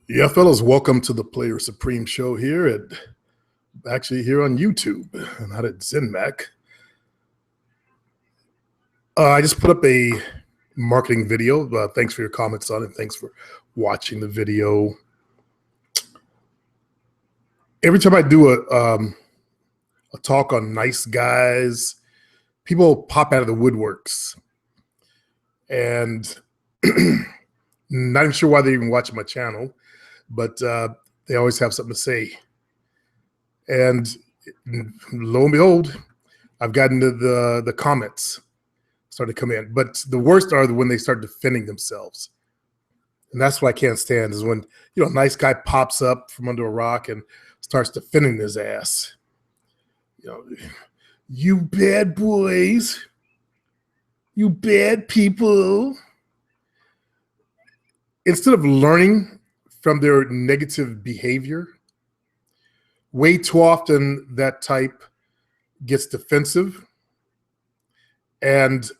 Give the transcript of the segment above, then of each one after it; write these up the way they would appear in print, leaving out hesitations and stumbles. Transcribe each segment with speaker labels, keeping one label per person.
Speaker 1: Yeah, fellas, welcome to the Player Supreme show here here on YouTube, not at ZenMac. I just put up a marketing video. Thanks for your comments on it. Thanks for watching the video. Every time I do a talk on nice guys, people pop out of the woodworks, and not even sure why they even watch my channel, but they always have something to say. And lo and behold, I've gotten to the comments started to come in. But the worst are when they start defending themselves. And that's what I can't stand, is when, a nice guy pops up from under a rock and starts defending his ass. You bad boys, you bad people. Instead of learning from their negative behavior, way too often that type gets defensive and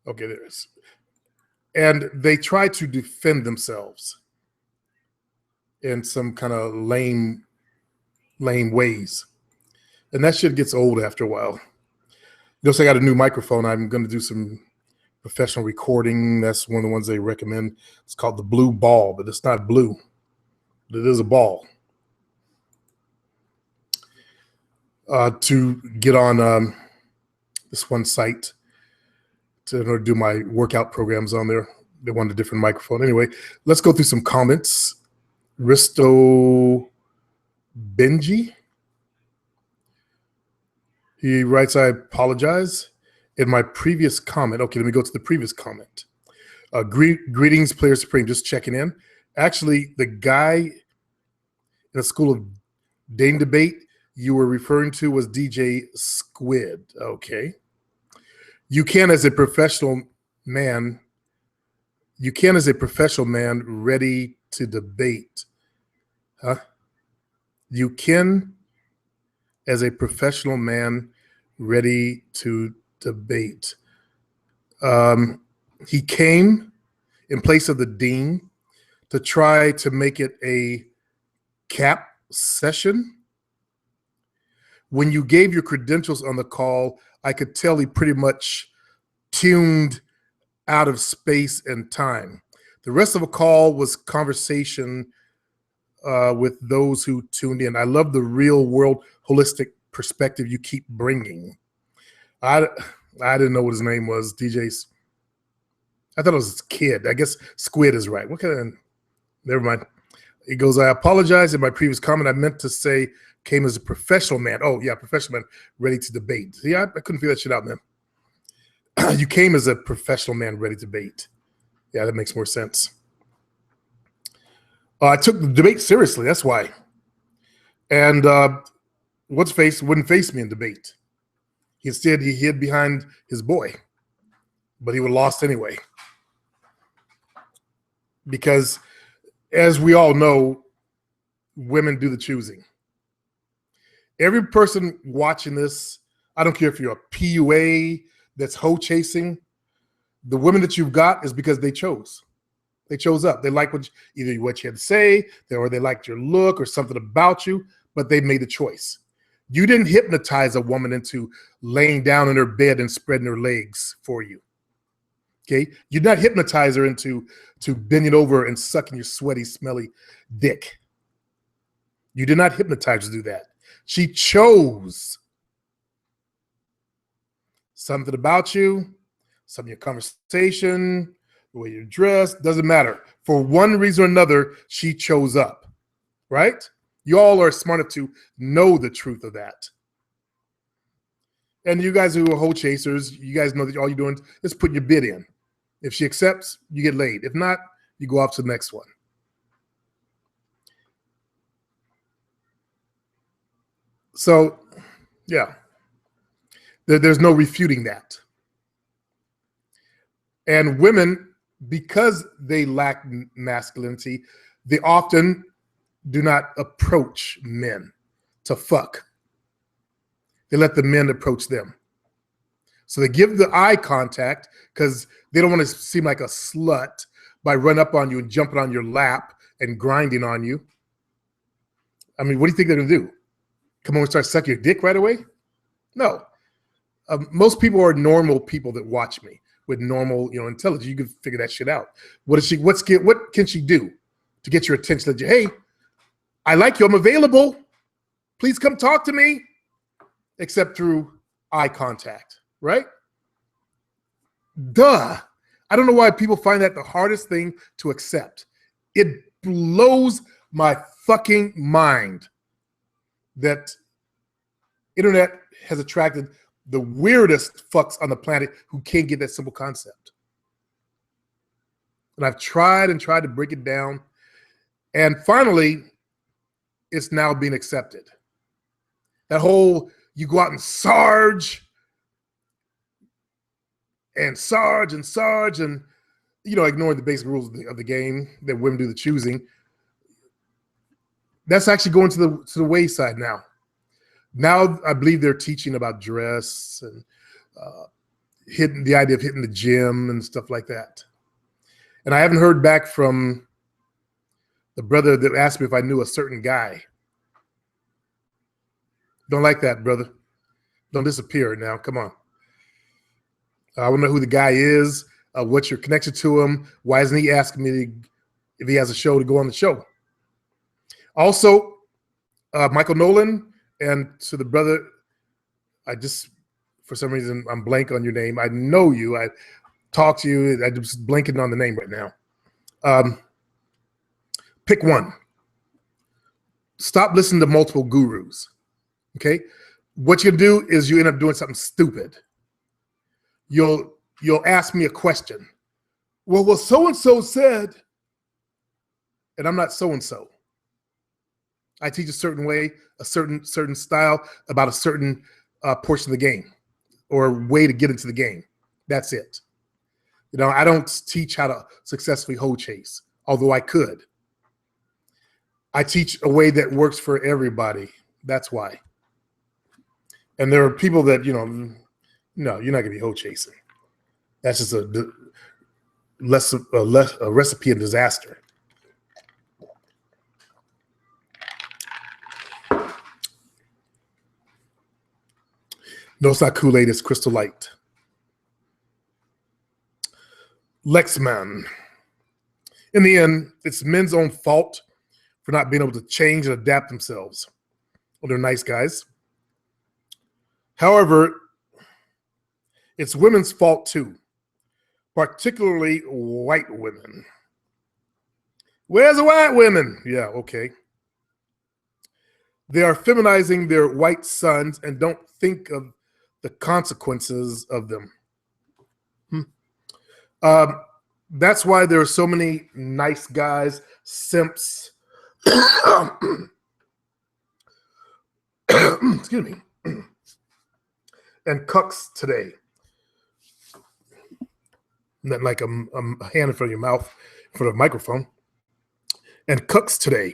Speaker 1: okay, there it is. And they try to defend themselves in some kind of lame ways. And that shit gets old after a while. Notice I got a new microphone. I'm going to do some professional recording. That's one of the ones they recommend. It's called the Blue Ball, but it's not blue. But it is a ball. To get on this one site to do my workout programs on there. They wanted a different microphone. Anyway, let's go through some comments. Risto Benji. He writes, I apologize. In my previous comment, okay, let me go to the previous comment. Greetings, Player Supreme, just checking in. Actually, the guy in the School of Dane debate you were referring to was DJ Squid. Okay. You can as a professional man ready to debate. Huh? You can as a professional man ready to debate. He came in place of the dean to try to make it a cap session. When you gave your credentials on the call, I could tell he pretty much tuned out of space and time. The rest of the call was conversation with those who tuned in. I love the real world holistic perspective you keep bringing. I didn't know what his name was, DJ's. I thought it was his kid. I guess Squid is right. What kind of, never mind. He goes, I apologize. In my previous comment, I meant to say came as a professional man. Oh, yeah, professional man ready to debate. See, I couldn't figure that shit out, man. You came as a professional man ready to debate. Yeah, that makes more sense. I took the debate seriously. That's why. And what's face wouldn't face me in debate. Instead, he hid behind his boy, but he would have lost anyway. Because, as we all know, women do the choosing. Every person watching this, I don't care if you're a PUA that's hoe chasing, the women that you've got is because they chose. They chose up. They like either what you had to say, or they liked your look or something about you, but they made a choice. You didn't hypnotize a woman into laying down in her bed and spreading her legs for you. Okay? You did not hypnotize her into bending over and sucking your sweaty, smelly dick. You did not hypnotize her to do that. She chose something about you, some of your conversation, the way you're dressed, doesn't matter. For one reason or another, she chose up, right? You all are smart enough to know the truth of that. And you guys who are hoe chasers, you guys know that all you're doing is putting your bid in. If she accepts, you get laid. If not, you go off to the next one. So, yeah, there's no refuting that. And women, because they lack masculinity, they often do not approach men to fuck. They let the men approach them. So they give the eye contact because they don't want to seem like a slut by running up on you and jumping on your lap and grinding on you. I mean, what do you think they're going to do? Come over and start sucking your dick right away? No. Most people are normal people that watch me with normal, intelligence. You can figure that shit out. What can she do to get your attention? Hey, I like you. I'm available. Please come talk to me. Except through eye contact, right? Duh. I don't know why people find that the hardest thing to accept. It blows my fucking mind that internet has attracted the weirdest fucks on the planet who can't get that simple concept. And I've tried to break it down. And finally, it's now being accepted. That whole, you go out and Sarge, and ignoring the basic rules of the game, that women do the choosing. That's actually going to the wayside now. Now I believe they're teaching about dress and hitting the gym and stuff like that. And I haven't heard back from the brother that asked me if I knew a certain guy. Don't like that, brother. Don't disappear now. Come on. I want to know who the guy is, what's your connection to him. Why isn't he asking me if he has a show to go on the show? Also, Michael Nolan, and to the brother, for some reason, I'm blank on your name. I know you. I talked to you. I'm just blanking on the name right now. Pick one. Stop listening to multiple gurus. Okay? What you do is you end up doing something stupid. You'll ask me a question. Well, so-and-so said, and I'm not so-and-so. I teach a certain way, a certain style about a certain portion of the game or way to get into the game. That's it. I don't teach how to successfully hoe chase, although I could. I teach a way that works for everybody. That's why. And there are people that, no, you're not going to be hoe chasing. That's just a recipe of disaster. No, it's not Kool-Aid, it's Crystal Light. Lexman. In the end, it's men's own fault for not being able to change and adapt themselves. Well, they're nice guys. However, it's women's fault too, particularly white women. Where's the white women? Yeah, okay. They are feminizing their white sons and don't think of the consequences of them. That's why there are so many nice guys, simps, excuse me, and cucks today. Not like a hand in front of your mouth, in front of a microphone. And cucks today,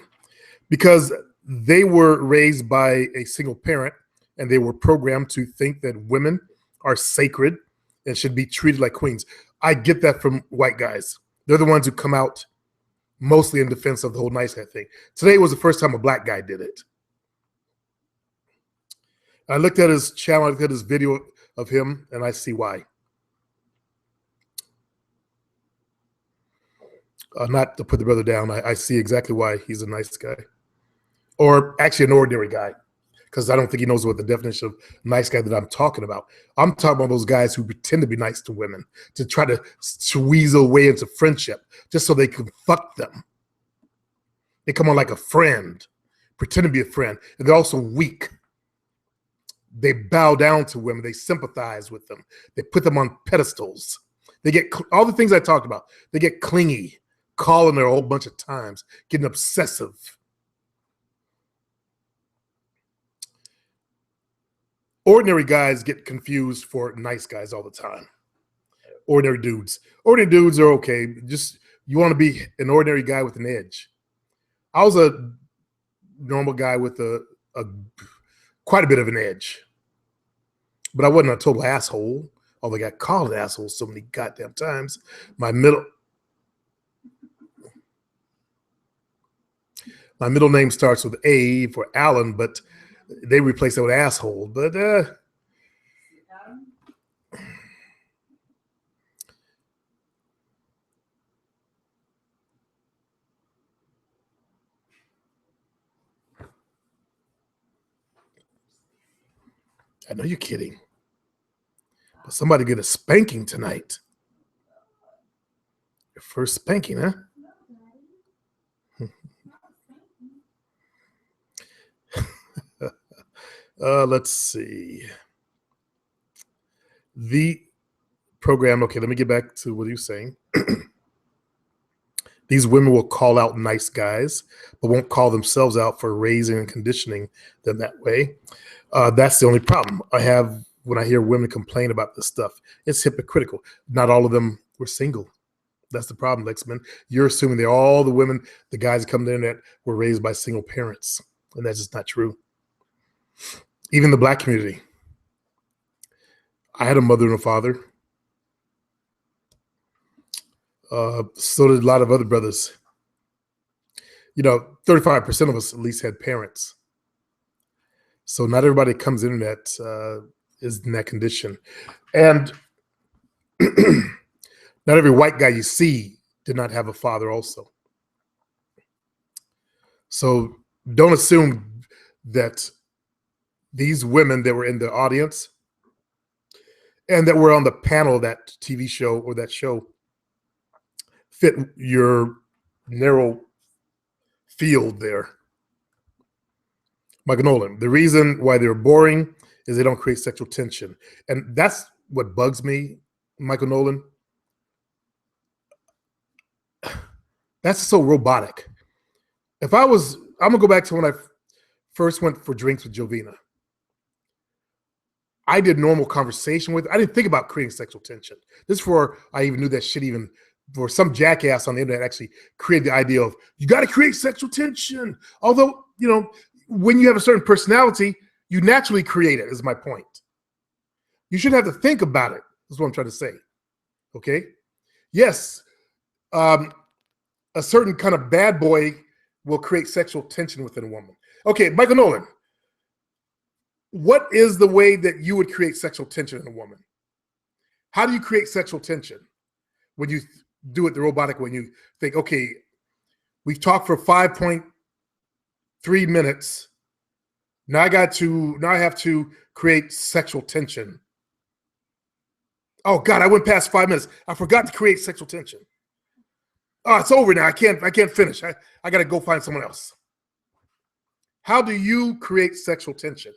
Speaker 1: because they were raised by a single parent and they were programmed to think that women are sacred and should be treated like queens. I get that from white guys. They're the ones who come out mostly in defense of the whole nice guy thing. Today was the first time a black guy did it. I looked at his channel, I looked at his video of him, and I see why. Not to put the brother down, I see exactly why he's a nice guy. Or actually an ordinary guy, because I don't think he knows what the definition of nice guy that I'm talking about. I'm talking about those guys who pretend to be nice to women, to try to weasel way into friendship, just so they can fuck them. They come on like a friend, pretend to be a friend, and they're also weak. They bow down to women. They sympathize with them. They put them on pedestals. They get all the things I talked about. They get clingy, calling her a whole bunch of times, getting obsessive. Ordinary guys get confused for nice guys all the time. Ordinary dudes. Ordinary dudes are okay. Just, you want to be an ordinary guy with an edge. I was a normal guy with a quite a bit of an edge. But I wasn't a total asshole, although I got called an asshole so many goddamn times. My middle My middle name starts with A for Alan, but they replace it with asshole. But I know you're kidding. But somebody get a spanking tonight. Your first spanking, huh? Let's see. The program, okay, let me get back to what you're saying. These women will call out nice guys, but won't call themselves out for raising and conditioning them that way. That's the only problem I have when I hear women complain about this stuff. It's hypocritical. Not all of them were single. That's the problem, Lexman. You're assuming that all the women, the guys that come to the internet, were raised by single parents, and that's just not true. Even the Black community. I had a mother and a father. So did a lot of other brothers. 35% of us at least had parents. So not everybody that comes to the internet is in that condition. And not every white guy you see did not have a father also. So don't assume that these women that were in the audience and that were on the panel of that TV show or that show fit your narrow field there. Michael Nolan, the reason why they're boring is they don't create sexual tension. And that's what bugs me, Michael Nolan. That's so robotic. I'm gonna go back to when I first went for drinks with Jovina. I did normal conversation with her. I didn't think about creating sexual tension. This is before I even knew that shit, even for some jackass on the internet actually created the idea of you got to create sexual tension. Although, when you have a certain personality, you naturally create it, is my point. You shouldn't have to think about it, is what I'm trying to say. Okay? Yes, a certain kind of bad boy will create sexual tension within a woman. Okay, Michael Nolan, what is the way that you would create sexual tension in a woman? How do you create sexual tension? When you do it the robotic way, you think, okay, we've talked for 5.3 minutes. Now I have to create sexual tension. Oh God, I went past 5 minutes. I forgot to create sexual tension. Oh, it's over now. I can't finish. I gotta go find someone else. How do you create sexual tension?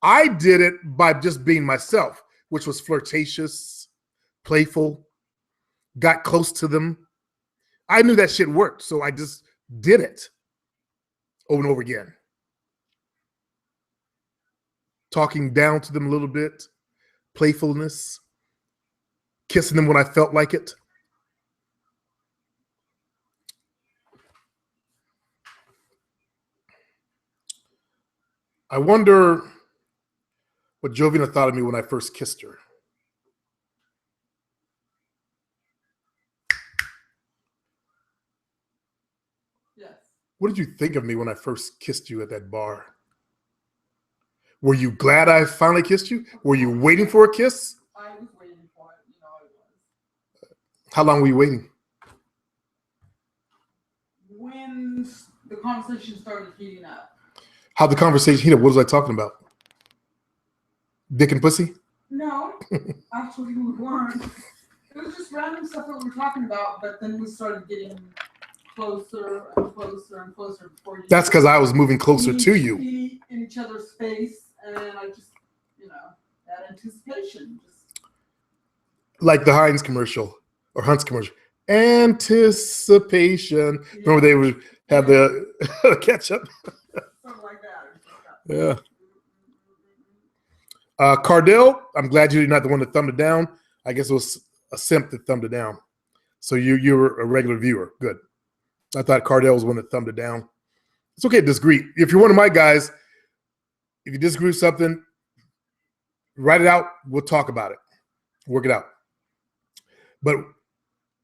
Speaker 1: I did it by just being myself, which was flirtatious, playful, got close to them. I knew that shit worked, so I just did it over and over again. Talking down to them a little bit, playfulness, kissing them when I felt like it. I wonder what Jovina thought of me when I first kissed her. Yes. What did you think of me when I first kissed you at that bar? Were you glad I finally kissed you? Were you waiting for a kiss?
Speaker 2: I was waiting for it. I was.
Speaker 1: How long were you waiting?
Speaker 2: When the conversation started heating up.
Speaker 1: How the conversation heated up? What was I talking about? Dick and pussy?
Speaker 2: No, actually we weren't. It was just random stuff that we were talking about, but then we started getting closer and closer and closer before you.
Speaker 1: That's because I was moving closer to you.
Speaker 2: In each other's face, and I just, that anticipation.
Speaker 1: Like the Heinz commercial or Hunt's commercial. Anticipation. Yeah. Remember they would have the ketchup?
Speaker 2: Something like that.
Speaker 1: Yeah. Cardell, I'm glad you're not the one that thumbed it down. I guess it was a simp that thumbed it down. So you were a regular viewer. Good. I thought Cardell was the one that thumbed it down. It's okay to disagree. If you're one of my guys, if you disagree with something, write it out. We'll talk about it. Work it out. But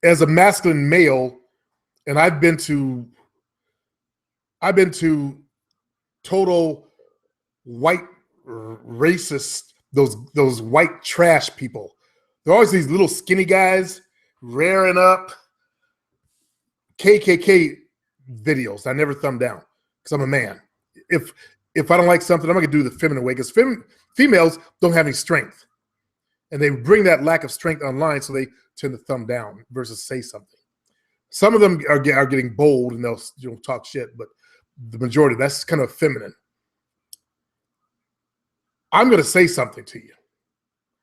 Speaker 1: as a masculine male, and I've been to I've been to total white racist, those white trash people. They're always these little skinny guys rearing up KKK videos. I never thumb down because I'm a man. If I don't like something, I'm gonna do the feminine way because females don't have any strength, and they bring that lack of strength online, so they tend to thumb down versus say something. Some of them are getting bold and they'll talk shit, but the majority, that's kind of feminine. I'm gonna say something to you.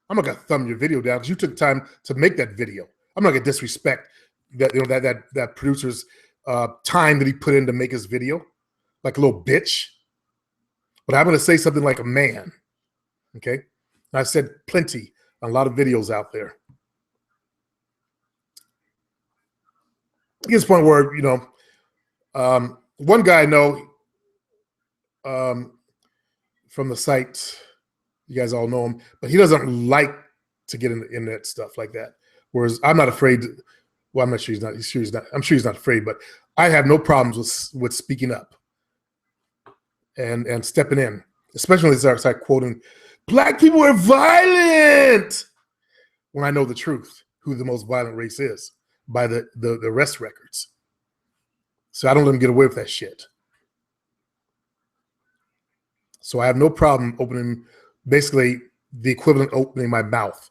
Speaker 1: I'm not gonna thumb your video down because you took time to make that video. I'm not gonna disrespect that that producer's time that he put in to make his video, like a little bitch. But I'm gonna say something like a man. Okay, and I've said plenty on a lot of videos out there. At this point where one guy I know from the site, you guys all know him, but he doesn't like to get into internet stuff like that. Whereas I'm not afraid. Well, I'm not sure he's not. I'm sure he's not afraid, but I have no problems with speaking up and stepping in, especially when they start quoting, "Black people are violent," when I know the truth, who the most violent race is by the arrest records. So I don't let them get away with that shit. So I have no problem opening, basically the equivalent of opening my mouth.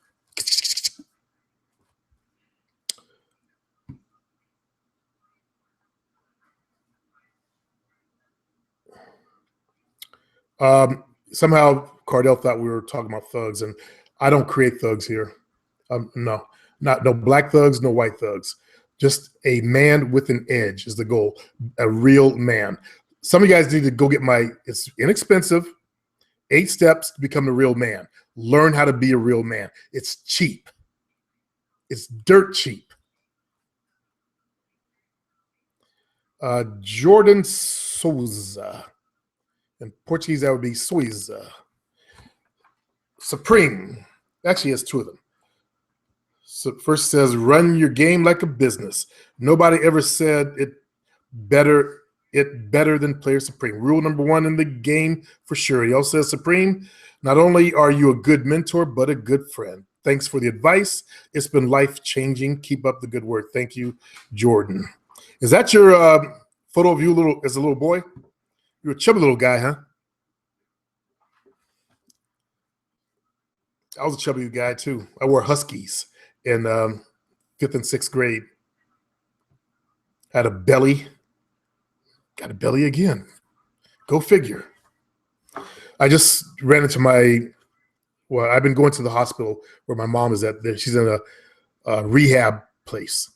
Speaker 1: Somehow Cardell thought we were talking about thugs, and I don't create thugs here. No black thugs, no white thugs. Just a man with an edge is the goal. A real man. Some of you guys need to go get it's inexpensive, 8 steps to become a real man. Learn how to be a real man. It's cheap. It's dirt cheap. Jordan Souza. In Portuguese, that would be Souza. Supreme. Actually, has 2 of them. So first says, run your game like a business. Nobody ever said it better than Player Supreme. Rule number 1 in the game for sure. He also says, Supreme, not only are you a good mentor, but a good friend. Thanks for the advice. It's been life-changing. Keep up the good work. Thank you, Jordan. Is that your photo of you as a little boy? You're a chubby little guy, huh? I was a chubby guy too. I wore Huskies in 5th and 6th grade. Had a belly. Got a belly again. Go figure. I just ran into I've been going to the hospital where my mom is at. She's in a rehab place.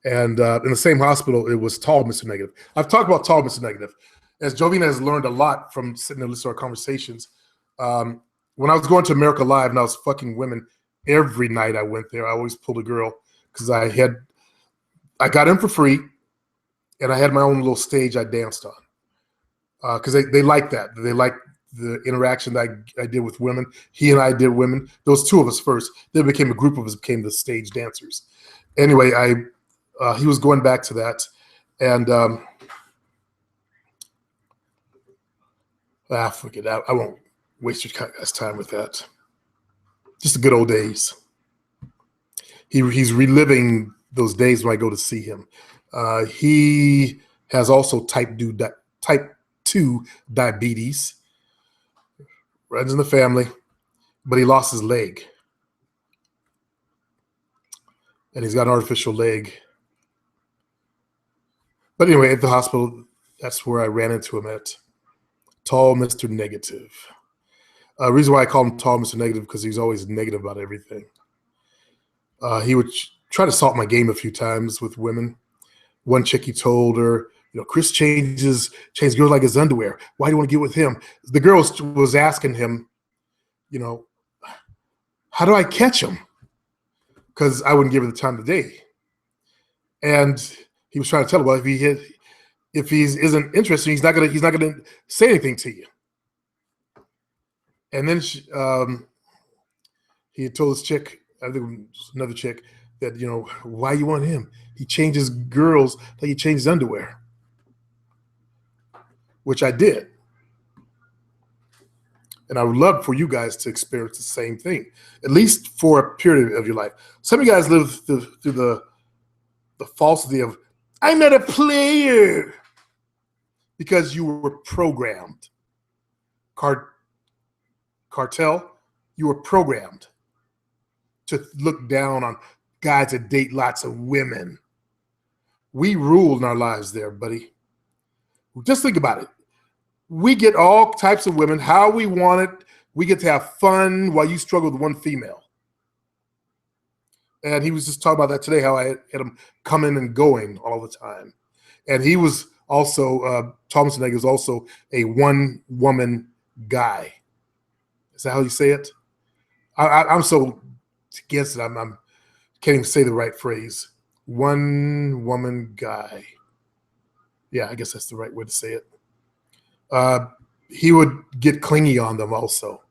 Speaker 1: And in the same hospital, it was Tall Mr. Negative. I've talked about Tall Mr. Negative. As Jovina has learned a lot from sitting and listening to our conversations. When I was going to America Live and I was fucking women, every night I went there, I always pulled a girl because I got in for free and I had my own little stage I danced on. Because they like that. They like the interaction that I did with women. He and I did women. Those 2 of us first. Then became a group of us, became the stage dancers. Anyway, he was going back to that. And forget that. I won't waste your guys' time with that. Just the good old days. He's reliving those days when I go to see him. He has also type 2 diabetes. Runs in the family, but he lost his leg. And he's got an artificial leg. But anyway, at the hospital, that's where I ran into him at. Tall Mr. Negative. Reason why I call him Tall Mr. Negative because he's always negative about everything. He would try to salt my game a few times with women. One chick, he told her, Chris changes girls like his underwear. Why do you want to get with him? The girl was asking him, how do I catch him? Because I wouldn't give her the time of day. And he was trying to tell her, well, if he isn't interested, he's not gonna say anything to you. And then he had told this chick, I think it was another chick, that why you want him? He changes girls like he changes underwear. which I did. And I would love for you guys to experience the same thing, at least for a period of your life. Some of you guys live through the falsity of, I'm not a player, because you were programmed. Cartel, you were programmed to look down on guys that date lots of women. We ruled in our lives there, buddy. Just think about it. We get all types of women, how we want it. We get to have fun while you struggle with one female. And he was just talking about that today, how I had him coming and going all the time. And he was also, Thomas Neg is also a one-woman guy. Is that how you say it? I'm so against it. I can't even say the right phrase. One-woman guy. Yeah, I guess that's the right way to say it. He would get clingy on them also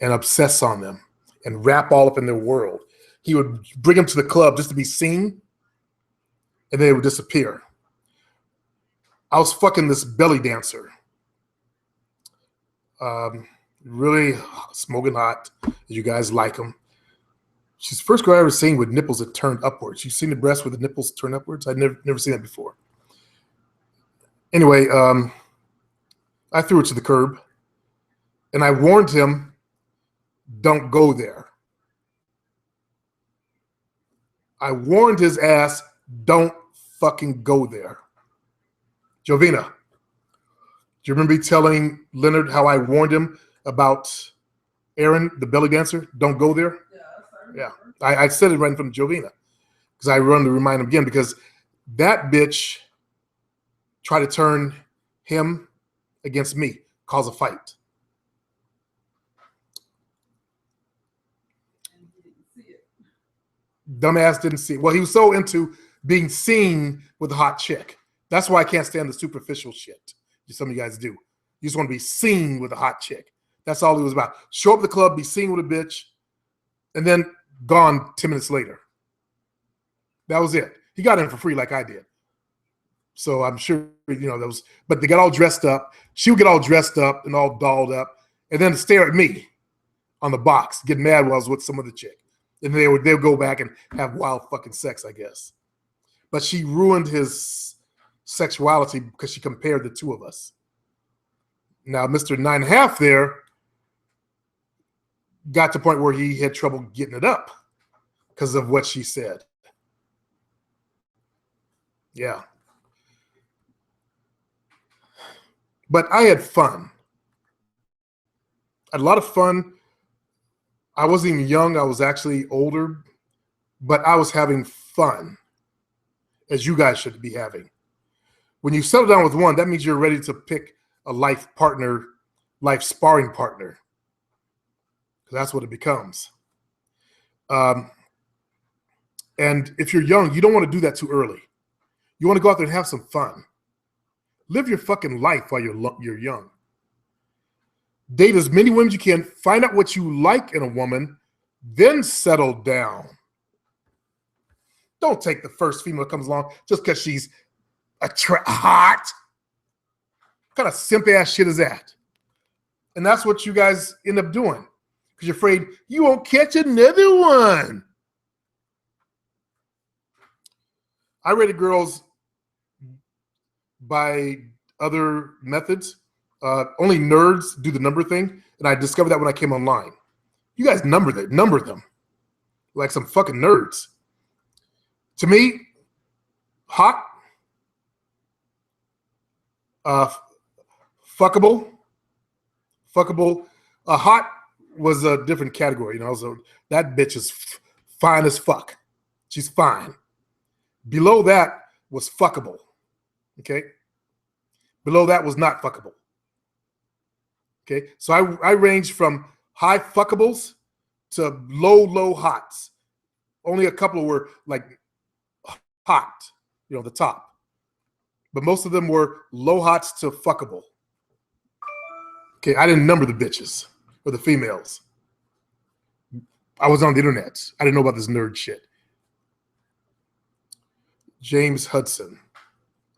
Speaker 1: and obsess on them and wrap all up in their world. He would bring them to the club just to be seen, and they would disappear. I was fucking this belly dancer. Really smoking hot. You guys like them. She's the first girl I ever seen with nipples that turned upwards. You've seen the breast with the nipples turn upwards? I'd never seen that before. Anyway, I threw it to the curb, and I warned him, don't go there. I warned his ass, don't fucking go there. Jovina, do you remember me telling Leonard how I warned him about Aaron, the belly dancer? Don't go there? Yeah, I said it right in front of Jovina because I run to remind him again, because that bitch tried to turn him against me, cause a fight.
Speaker 2: And he didn't see it.
Speaker 1: Dumbass didn't see it. Well, he was so into being seen with a hot chick. That's why I can't stand the superficial shit. Some of you guys do. You just want to be seen with a hot chick. That's all he was about. Show up at the club, be seen with a bitch, and then gone 10 minutes later. That was it. He got in for free like I did. So I'm sure, but they got all dressed up. She would get all dressed up and all dolled up, and then stare at me on the box, get mad while I was with some other chick. And they'll go back and have wild fucking sex, I guess. But she ruined his sexuality because she compared the two of us. Now, Mr. 9.5 there got to the point where he had trouble getting it up because of what she said. Yeah. But I had fun. I had a lot of fun. I wasn't even young. I was actually older, but I was having fun, as you guys should be having. When you settle down with one, that means you're ready to pick a life partner, life sparring partner. That's what it becomes. And if you're young, you don't want to do that too early. You want to go out there and have some fun. Live your fucking life while you're young. Date as many women as you can. Find out what you like in a woman, then settle down. Don't take the first female that comes along just because she's hot. What kind of simp ass shit is that? And that's what you guys end up doing because you're afraid you won't catch another one. I rated girls by other methods. Only nerds do the number thing, and I discovered that when I came online. You guys number them like some fucking nerds. To me, hot, fuckable. Hot was a different category, So that bitch is fine as fuck. She's fine. Below that was fuckable. Okay. Below that was not fuckable. Okay. So I ranged from high fuckables to low hots. Only a couple were like hot, the top. But most of them were low hots to fuckable. Okay. I didn't number the bitches or the females. I was on the internet. I didn't know about this nerd shit. James Hudson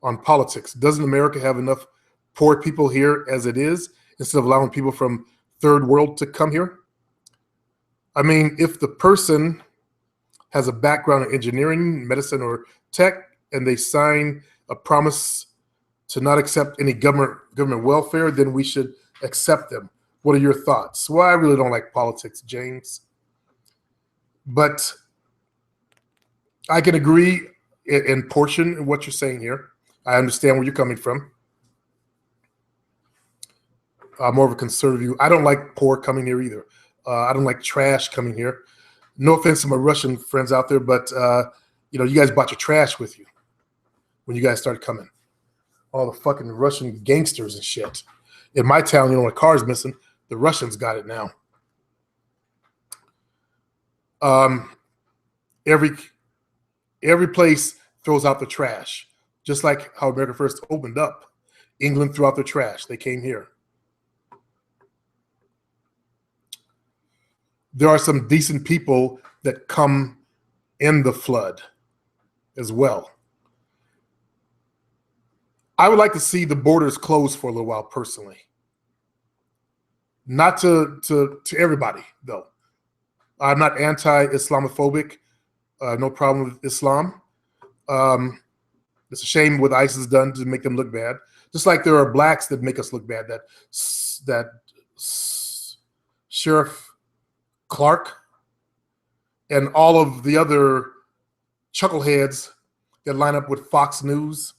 Speaker 1: on politics. Doesn't America have enough poor people here as it is, instead of allowing people from third world to come here? I mean, if the person has a background in engineering, medicine, or tech, and they sign a promise to not accept any government welfare, then we should accept them. What are your thoughts? Well, I really don't like politics, James. But I can agree in portion in what you're saying here. I understand where you're coming from. I'm more of a conservative view. I don't like poor coming here either. I don't like trash coming here. No offense to my Russian friends out there, but you guys brought your trash with you when you guys started coming. All the fucking Russian gangsters and shit. In my town, when a car's missing, the Russians got it now. Every place throws out the trash, just like how America first opened up. England threw out their trash. They came here. There are some decent people that come in the flood as well. I would like to see the borders closed for a little while personally. Not to everybody, though. I'm not anti-Islamophobic. No problem with Islam. It's a shame what ISIS has done to make them look bad. Just like there are blacks that make us look bad. That Sheriff Clark and all of the other chuckleheads that line up with Fox News.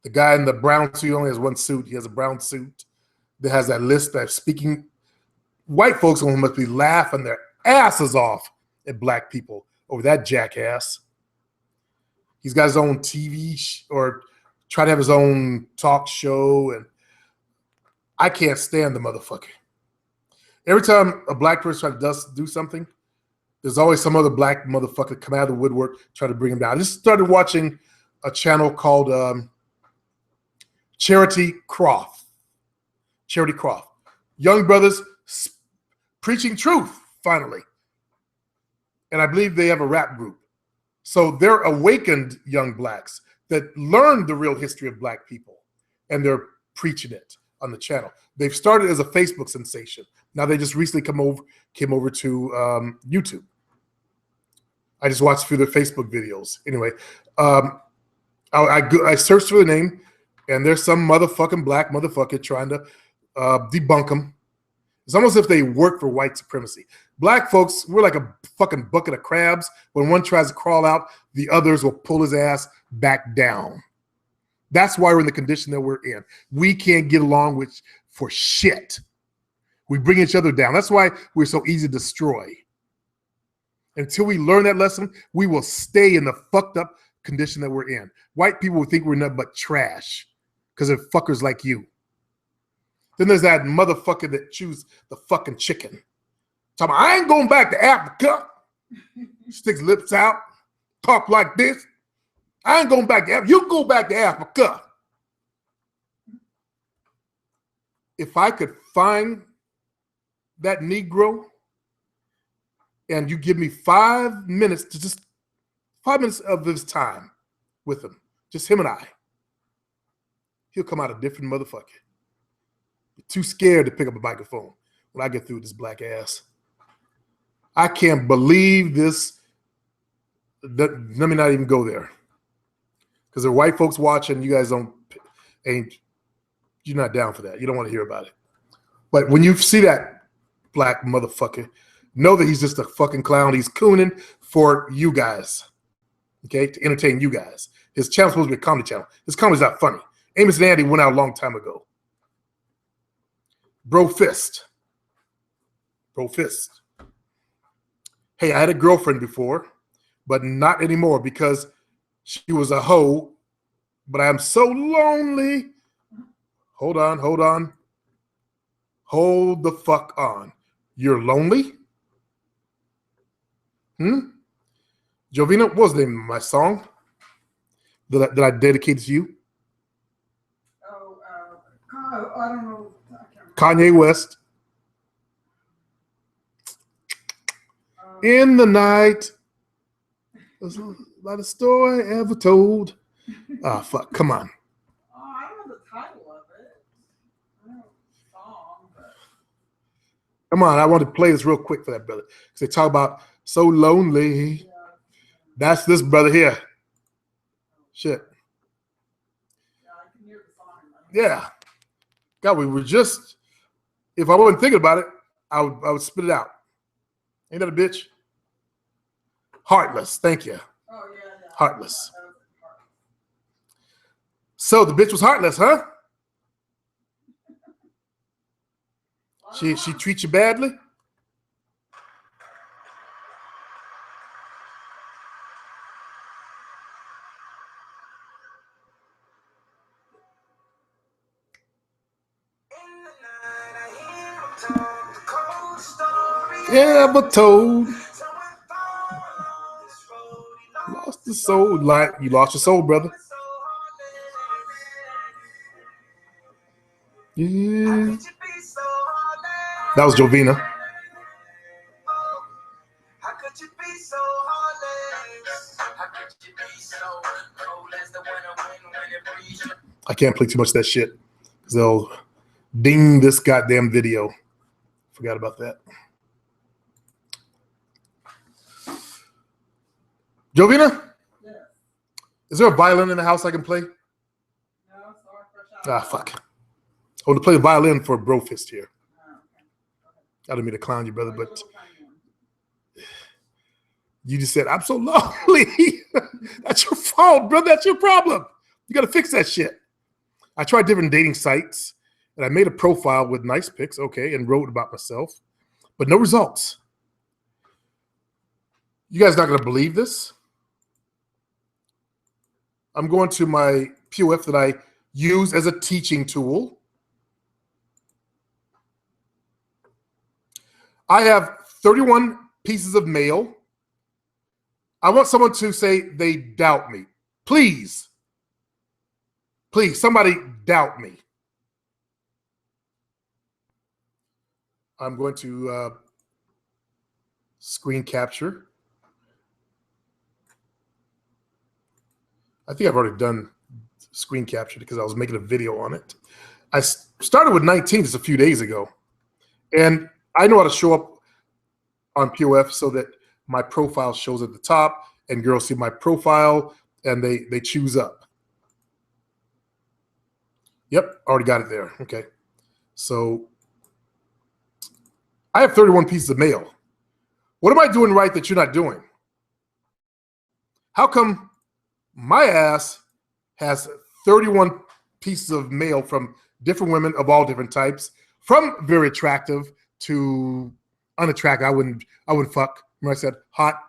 Speaker 1: The guy in the brown suit only has one suit. He has a brown suit that has that list that's speaking. White folks must be laughing their asses off at black people over that jackass. He's got his own TV or try to have his own talk show, and I can't stand the motherfucker. Every time a black person tries to do something, there's always some other black motherfucker come out of the woodwork try to bring him down. I just started watching a channel called Charity Croft. Charity Croft. Young brothers preaching truth, finally. And I believe they have a rap group. So they're awakened young blacks that learned the real history of black people, and they're preaching it on the channel. They've started as a Facebook sensation. Now they just recently came over to YouTube. I just watched through their Facebook videos. Anyway, I searched for the name, and there's some motherfucking black motherfucker trying to debunk them. It's almost as if they work for white supremacy. Black folks, we're like a fucking bucket of crabs. When one tries to crawl out, the others will pull his ass back down. That's why we're in the condition that we're in. We can't get along for shit. We bring each other down. That's why we're so easy to destroy. Until we learn that lesson, we will stay in the fucked up condition that we're in. White people will think we're nothing but trash because they're fuckers like you. Then there's that motherfucker that chews the fucking chicken. Talking about, I ain't going back to Africa. Sticks lips out, talk like this. I ain't going back to Africa. You go back to Africa. If I could find that Negro and you give me 5 minutes to just 5 minutes of his time with him, just him and I, he'll come out a different motherfucker. You're too scared to pick up a microphone when I get through this black ass. I can't believe this. Let me not even go there. Because there are white folks watching, you guys you're not down for that. You don't want to hear about it. But when you see that black motherfucker, know that he's just a fucking clown. He's cooning for you guys, okay, to entertain you guys. His channel's supposed to be a comedy channel. His comedy's not funny. Amos and Andy went out a long time ago. Bro Fist. Hey, I had a girlfriend before, but not anymore because she was a hoe. But I'm so lonely. Hold on. Hold the fuck on. You're lonely? Jovina, what was the name of my song that I dedicated to you?
Speaker 2: I don't know.
Speaker 1: Kanye West. In the night. There's a lot of story ever told. Ah, fuck. Come on.
Speaker 2: I don't know the title of it.
Speaker 1: Come on, I want to play this real quick for that brother. Because they talk about so lonely. That's this brother here. Shit.
Speaker 2: I can hear the song.
Speaker 1: Yeah. God, we were just, if I wasn't thinking about it, I would spit it out. Ain't that a bitch? Heartless. Thank you.
Speaker 2: Oh, yeah.
Speaker 1: Heartless. So the bitch was heartless, huh? She treats you badly? Yeah, but told. Lost the soul. Like you lost your soul, brother. Yeah. That was Jovina. I can't play too much of that shit because they'll ding this goddamn video. Forgot about that. Jovina?
Speaker 2: Yeah.
Speaker 1: Is there a violin in the house I can play?
Speaker 2: No, sorry, fresh out.
Speaker 1: Ah, fuck. I want to play the violin for Brofist here.
Speaker 2: Oh, okay.
Speaker 1: I didn't mean to clown you, brother,
Speaker 2: Like a
Speaker 1: but
Speaker 2: little tiny one.
Speaker 1: you just said, I'm so lonely. That's your fault, brother. That's your problem. You got to fix that shit. I tried different dating sites, and I made a profile with nice pics, okay, and wrote about myself, but no results. You guys not going to believe this? I'm going to my POF that I use as a teaching tool. I have 31 pieces of mail. I want someone to say they doubt me. Please. Please, somebody doubt me. I'm going to screen capture. I think I've already done screen capture because I was making a video on it. I started with 19 just a few days ago. And I know how to show up on POF so that my profile shows at the top and girls see my profile and they choose up. Yep, already got it there. Okay. So I have 31 pieces of mail. What am I doing right that you're not doing? How come my ass has 31 pieces of mail from different women of all different types, from very attractive to unattractive? I wouldn't fuck. Remember I said hot,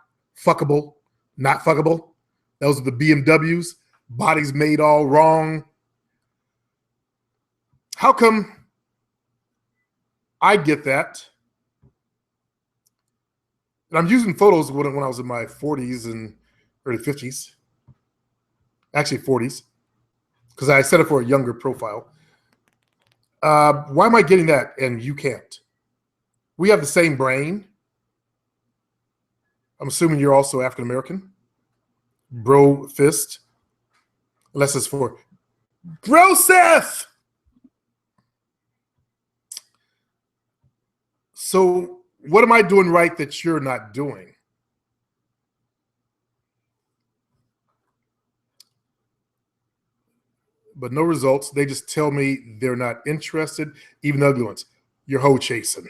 Speaker 1: fuckable, not fuckable. Those are the BMWs. Bodies made all wrong. How come I get that? And I'm using photos when I was in my 40s and early 50s. Actually 40s, because I set it for a younger profile. Why am I getting that and you can't? We have the same brain. I'm assuming you're also African American. Bro fist. Unless it's for Broseph. So what am I doing right that you're not doing? But no results. They just tell me they're not interested, even the ugly ones. You're hoe chasing.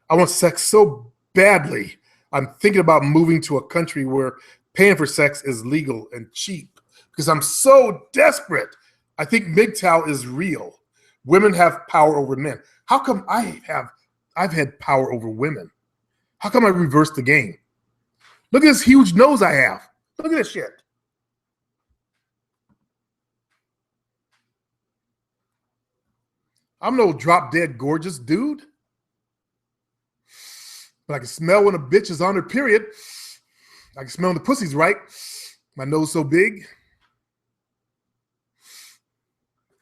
Speaker 1: I want sex so badly. I'm thinking about moving to a country where paying for sex is legal and cheap because I'm so desperate. I think MGTOW is real. Women have power over men. How come I've had power over women? How come I reversed the game? Look at this huge nose I have. Look at this shit. I'm no drop dead gorgeous dude. But I can smell when a bitch is on her period. I can smell when the pussy's right. My nose so big.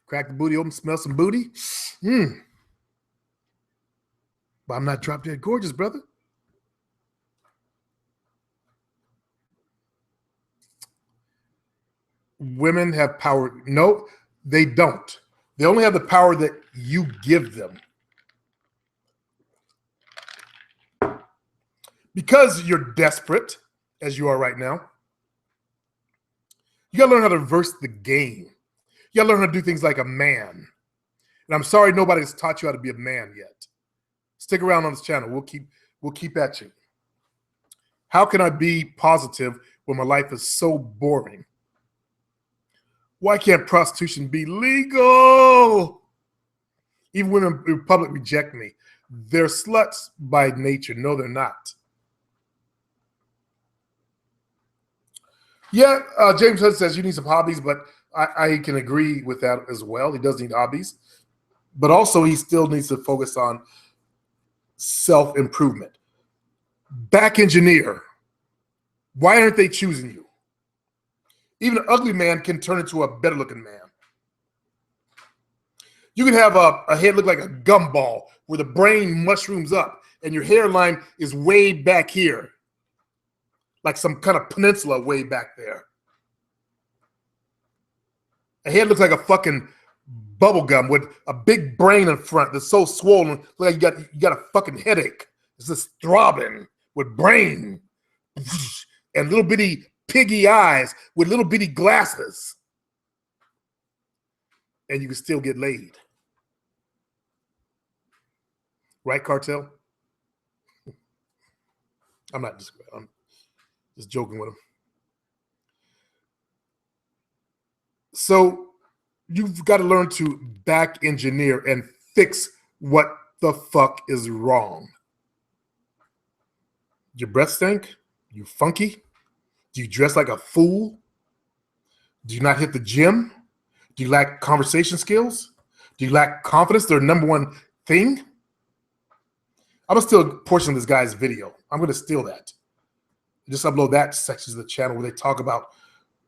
Speaker 1: Crack the booty open, smell some booty. But I'm not drop dead gorgeous, brother. Women have power. No, they don't. They only have the power that you give them. Because you're desperate, as you are right now, you gotta learn how to reverse the game. You gotta learn how to do things like a man. And I'm sorry nobody's taught you how to be a man yet. Stick around on this channel. We'll keep at you. How can I be positive when my life is so boring? Why can't prostitution be legal? Even women in public reject me. They're sluts by nature. No, they're not. Yeah, James Hood says you need some hobbies, but I can agree with that as well. He does need hobbies, but also he still needs to focus on self-improvement. Back engineer. Why aren't they choosing you? Even an ugly man can turn into a better looking man. You can have a head look like a gumball where the brain mushrooms up and your hairline is way back here, like some kind of peninsula way back there. A head looks like a fucking bubble gum with a big brain in front that's so swollen, like you got a fucking headache. It's just throbbing with brain and little bitty piggy eyes with little bitty glasses. And you can still get laid. Right, Cartel? I'm just joking with him. So you've got to learn to back engineer and fix what the fuck is wrong. Your breath stink? You funky? Do you dress like a fool? Do you not hit the gym? Do you lack conversation skills? Do you lack confidence? Their number one thing? I'm gonna steal a portion of this guy's video. I'm gonna steal that. Just upload that section of the channel where they talk about,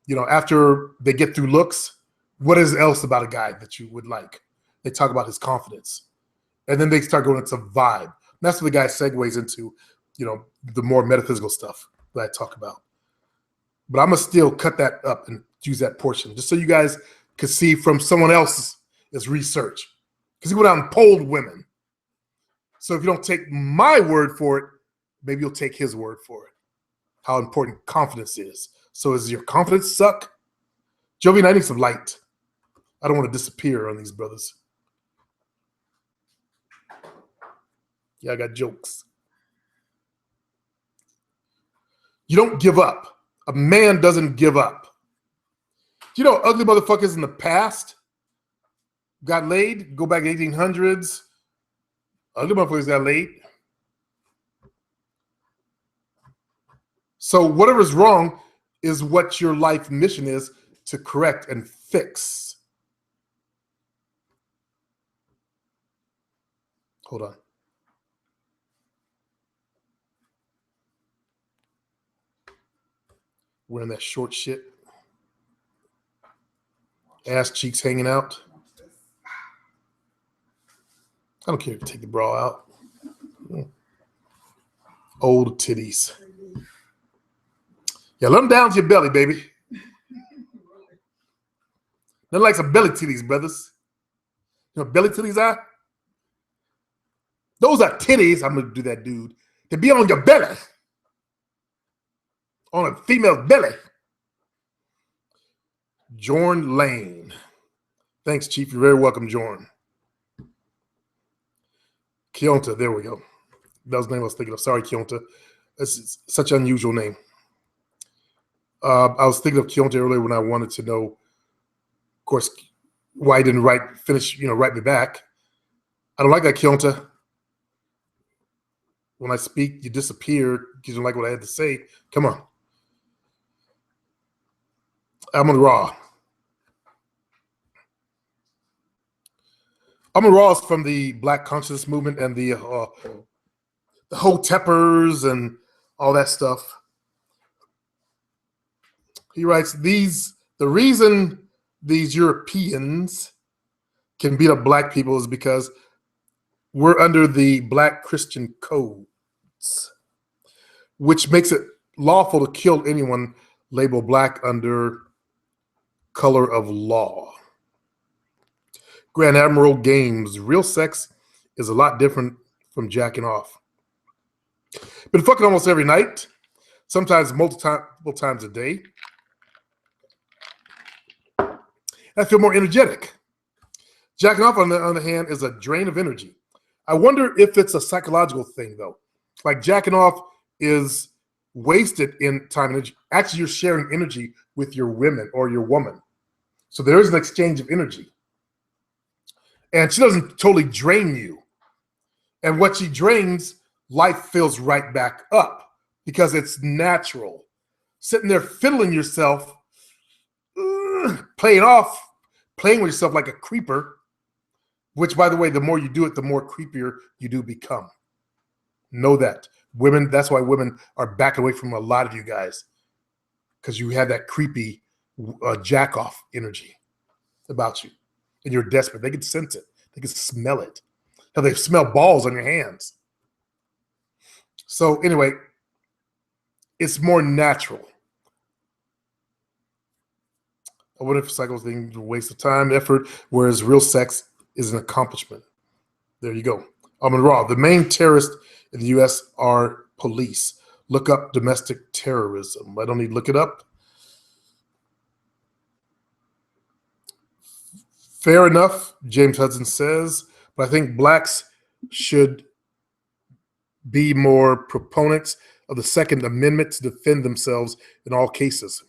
Speaker 1: you know, after they get through looks, what is else about a guy that you would like? They talk about his confidence. And then they start going into vibe. And that's what the guy segues into, you know, the more metaphysical stuff that I talk about. But I'm gonna still cut that up and use that portion just so you guys could see from someone else's research. Because he went out and polled women. So if you don't take my word for it, maybe you'll take his word for it. How important confidence is. So does your confidence suck? Jovian, I need some light. I don't want to disappear on these brothers. Yeah, I got jokes. You don't give up. A man doesn't give up. Do you know ugly motherfuckers in the past got laid? Go back to 1800s. Ugly motherfuckers got laid. So whatever's wrong is what your life mission is to correct and fix. Hold on. Wearing that short shit. Ass cheeks hanging out. I don't care if you take the bra out. Old titties. Yeah, let them down to your belly, baby. Nothing like some belly titties, brothers. You know what belly titties are? Those are titties. I'm going to do that, dude. To be on your belly. On a female belly. Jorn Lane. Thanks, Chief. You're very welcome, Jorn. Keonta, there we go. That was the name I was thinking of. Sorry, Keonta. It's such an unusual name. I was thinking of Keonta earlier when I wanted to know, of course, why he didn't write me back. I don't like that, Keonta. When I speak, you disappear because you don't like what I had to say. Come on. Amon Ra. Amon Ra is from the Black Consciousness Movement and the Hoteppers and all that stuff. He writes, the reason these Europeans can beat up black people is because we're under the Black Christian codes, which makes it lawful to kill anyone labeled black under color of law. Grand Admiral Games, real sex is a lot different from jacking off. Been fucking almost every night, sometimes multiple times a day. I feel more energetic. Jacking off, on the other hand, is a drain of energy. I wonder if it's a psychological thing, though. Like jacking off is wasted in time and energy. Actually, you're sharing energy with your women or your woman. So there is an exchange of energy. And she doesn't totally drain you. And what she drains, life fills right back up because it's natural. Sitting there fiddling yourself, playing with yourself like a creeper, which, by the way, the more you do it, the more creepier you do become. Know that. Women, that's why women are backing away from a lot of you guys, because you have that creepy jack off energy about you. And you're desperate. They can sense it. They can smell it. Hell, they smell balls on your hands. So anyway, it's more natural. I wonder if cycles things a waste of time, effort, whereas real sex is an accomplishment. There you go. Amin Ra, the main terrorists in the U.S. are police. Look up domestic terrorism. I don't need to look it up. Fair enough, James Hudson says, but I think blacks should be more proponents of the Second Amendment to defend themselves in all cases.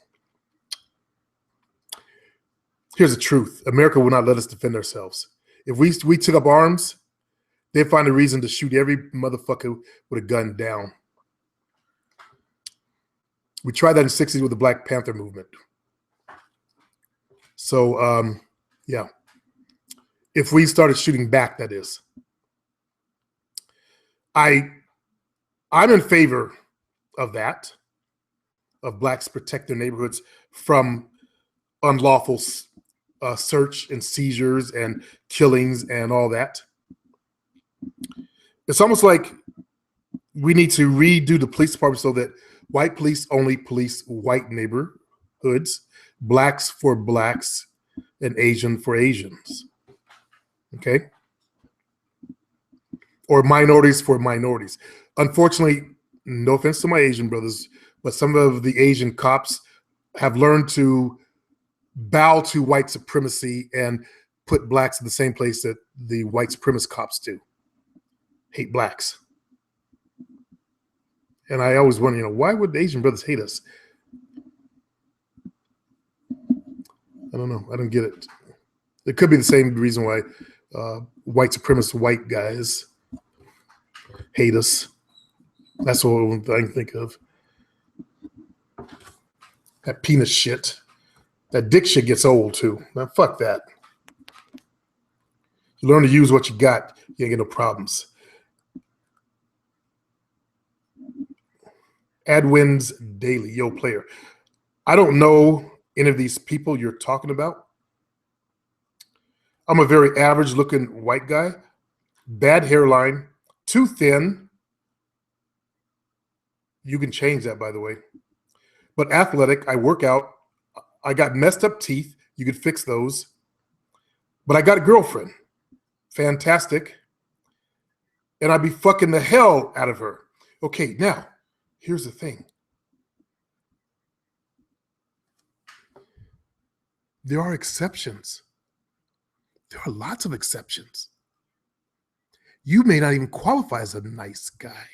Speaker 1: Here's the truth. America will not let us defend ourselves. If we took up arms, they'd find a reason to shoot every motherfucker with a gun down. We tried that in the 60s with the Black Panther movement. So, yeah. If we started shooting back, that is. I'm in favor of that, of blacks protect their neighborhoods from unlawful search and seizures and killings and all that. It's almost like we need to redo the police department so that white police only police white neighborhoods, blacks for blacks, and Asian for Asians. Okay? Or minorities for minorities. Unfortunately, no offense to my Asian brothers, but some of the Asian cops have learned to bow to white supremacy and put blacks in the same place that the white supremacist cops do. Hate blacks. And I always wonder, why would the Asian brothers hate us? I don't know. I don't get it. It could be the same reason why white supremacist white guys hate us. That's what I can think of. That penis shit. That dick shit gets old too. Now, fuck that. You learn to use what you got, you ain't get no problems. Adwins Daily, yo player. I don't know any of these people you're talking about. I'm a very average looking white guy, bad hairline, too thin. You can change that, by the way. But athletic, I work out. I got messed up teeth. You could fix those. But I got a girlfriend. Fantastic. And I'd be fucking the hell out of her. Okay, now, here's the thing. There are exceptions. There are lots of exceptions. You may not even qualify as a nice guy,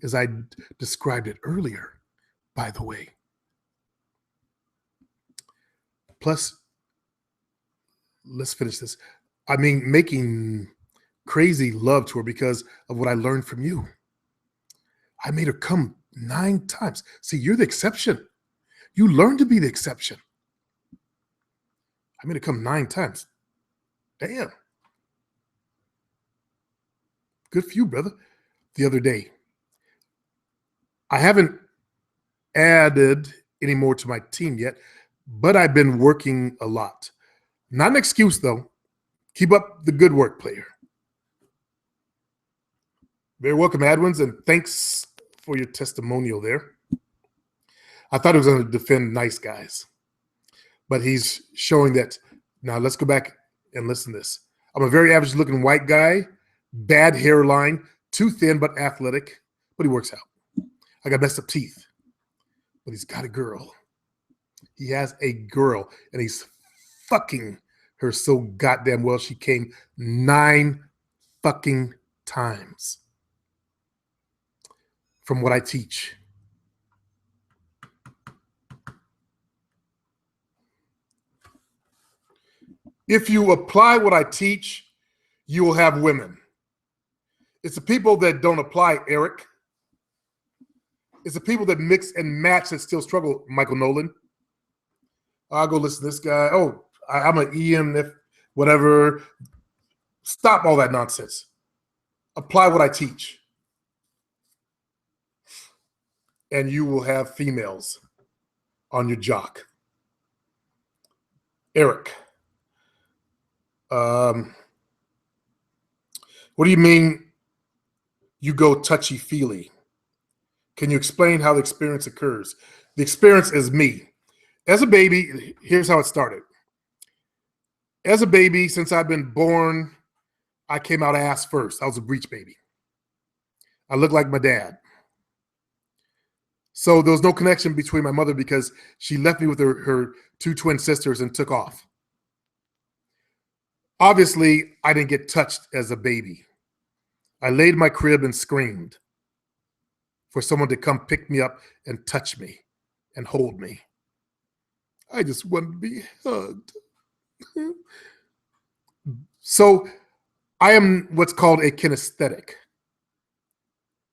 Speaker 1: as I described it earlier, by the way. Plus, let's finish this. I mean, making crazy love to her because of what I learned from you. I made her come 9 times. See, you're the exception. You learned to be the exception. I made her come 9 times. Damn. Good for you, brother. The other day, I haven't added any more to my team yet, but I've been working a lot. Not an excuse, though. Keep up the good work, player. Very welcome, Adwins, and thanks for your testimonial there. I thought he was going to defend nice guys, but he's showing that. Now, let's go back and listen to this. I'm a very average-looking white guy, bad hairline, too thin but athletic, but he works out. I got messed up teeth, but he's got a girl. He has a girl, and he's fucking her so goddamn well. She came 9 fucking times from what I teach. If you apply what I teach, you will have women. It's the people that don't apply, Eric. It's the people that mix and match that still struggle, Michael Nolan. I'll go listen to this guy. Oh, I'm an EM, whatever. Stop all that nonsense. Apply what I teach. And you will have females on your jock. Eric. What do you mean you go touchy-feely? Can you explain how the experience occurs? The experience is me. As a baby, here's how it started. As a baby, since I've been born, I came out ass first. I was a breech baby. I looked like my dad. So there was no connection between my mother because she left me with her 2 twin sisters and took off. Obviously, I didn't get touched as a baby. I laid in my crib and screamed for someone to come pick me up and touch me and hold me. I just wanted to be hugged. So I am what's called a kinesthetic.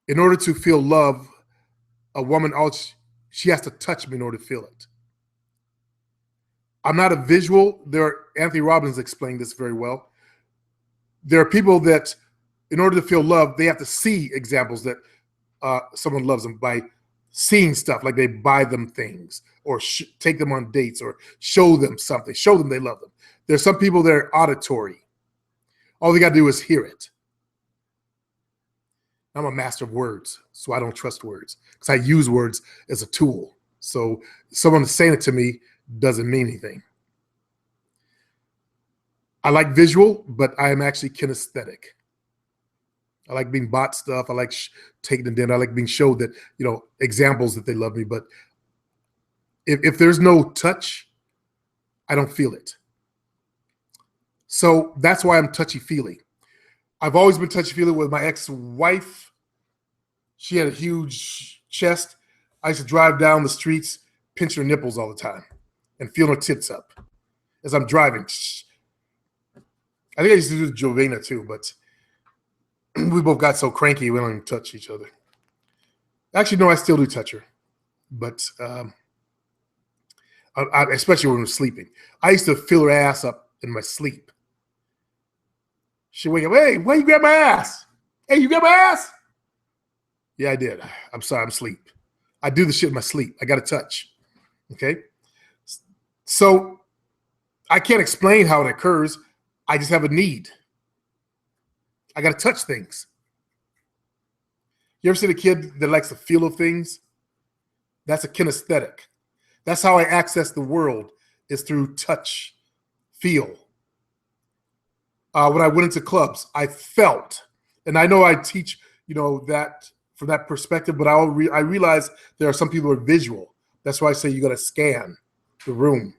Speaker 1: In order to feel love, a woman, she has to touch me in order to feel it. I'm not a visual. Anthony Robbins explained this very well. There are people that, in order to feel love, they have to see examples that someone loves them by seeing stuff, like they buy them things or take them on dates or show them something, show them they love them. There's some people that are auditory. All they got to do is hear it. I'm a master of words, so I don't trust words because I use words as a tool. So someone saying it to me doesn't mean anything. I like visual, but I am actually kinesthetic. I like being bought stuff. I like taking them down. I like being showed that, examples that they love me. But if there's no touch, I don't feel it. So that's why I'm touchy-feely. I've always been touchy-feely with my ex-wife. She had a huge chest. I used to drive down the streets, pinch her nipples all the time and feel her tits up as I'm driving. I think I used to do Jovena too, but we both got so cranky we don't even touch each other. Actually, no, I still do touch her, but especially when we're sleeping. I used to feel her ass up in my sleep. She'd wake up, hey, why you grab my ass? Hey, you grab my ass? Yeah, I did. I'm sorry, I'm asleep. I do the shit in my sleep. I got to touch. Okay? So I can't explain how it occurs. I just have a need. I got to touch things. You ever see the kid that likes the feel of things? That's a kinesthetic. That's how I access the world, is through touch, feel. When I went into clubs, I felt, and I know I teach, that from that perspective, but I realize there are some people who are visual. That's why I say you got to scan the room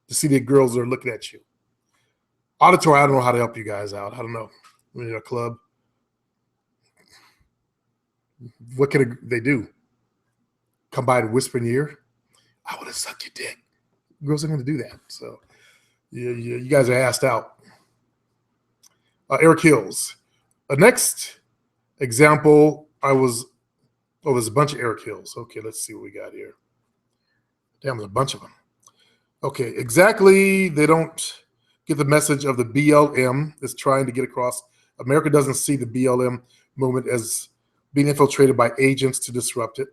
Speaker 1: to see the girls that are looking at you. Auditory, I don't know how to help you guys out. I don't know. When you're in a club, what can they do? Come by and whisper in your ear? I want to suck your dick. Girls are going to do that. So you guys are asked out. Eric Hills. Next example, there's a bunch of Eric Hills. Okay, let's see what we got here. Damn, there's a bunch of them. Okay, exactly. They don't get the message of the BLM that's trying to get across. America doesn't see the BLM movement as being infiltrated by agents to disrupt it.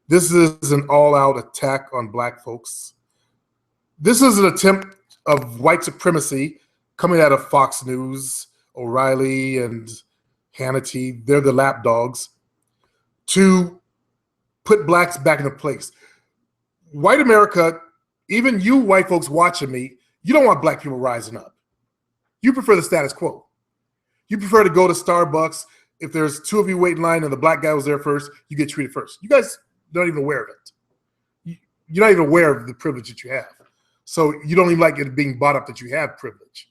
Speaker 1: This is an all-out attack on Black folks. This is an attempt of white supremacy coming out of Fox News, O'Reilly, and Hannity. They're the lapdogs to put Blacks back into place. White America, even you white folks watching me, you don't want Black people rising up. You prefer the status quo. You prefer to go to Starbucks if there's two of you wait in line and the black guy was there first, you get treated first. You guys not even aware of it. You're not even aware of the privilege that you have. So you don't even like it being brought up that you have privilege.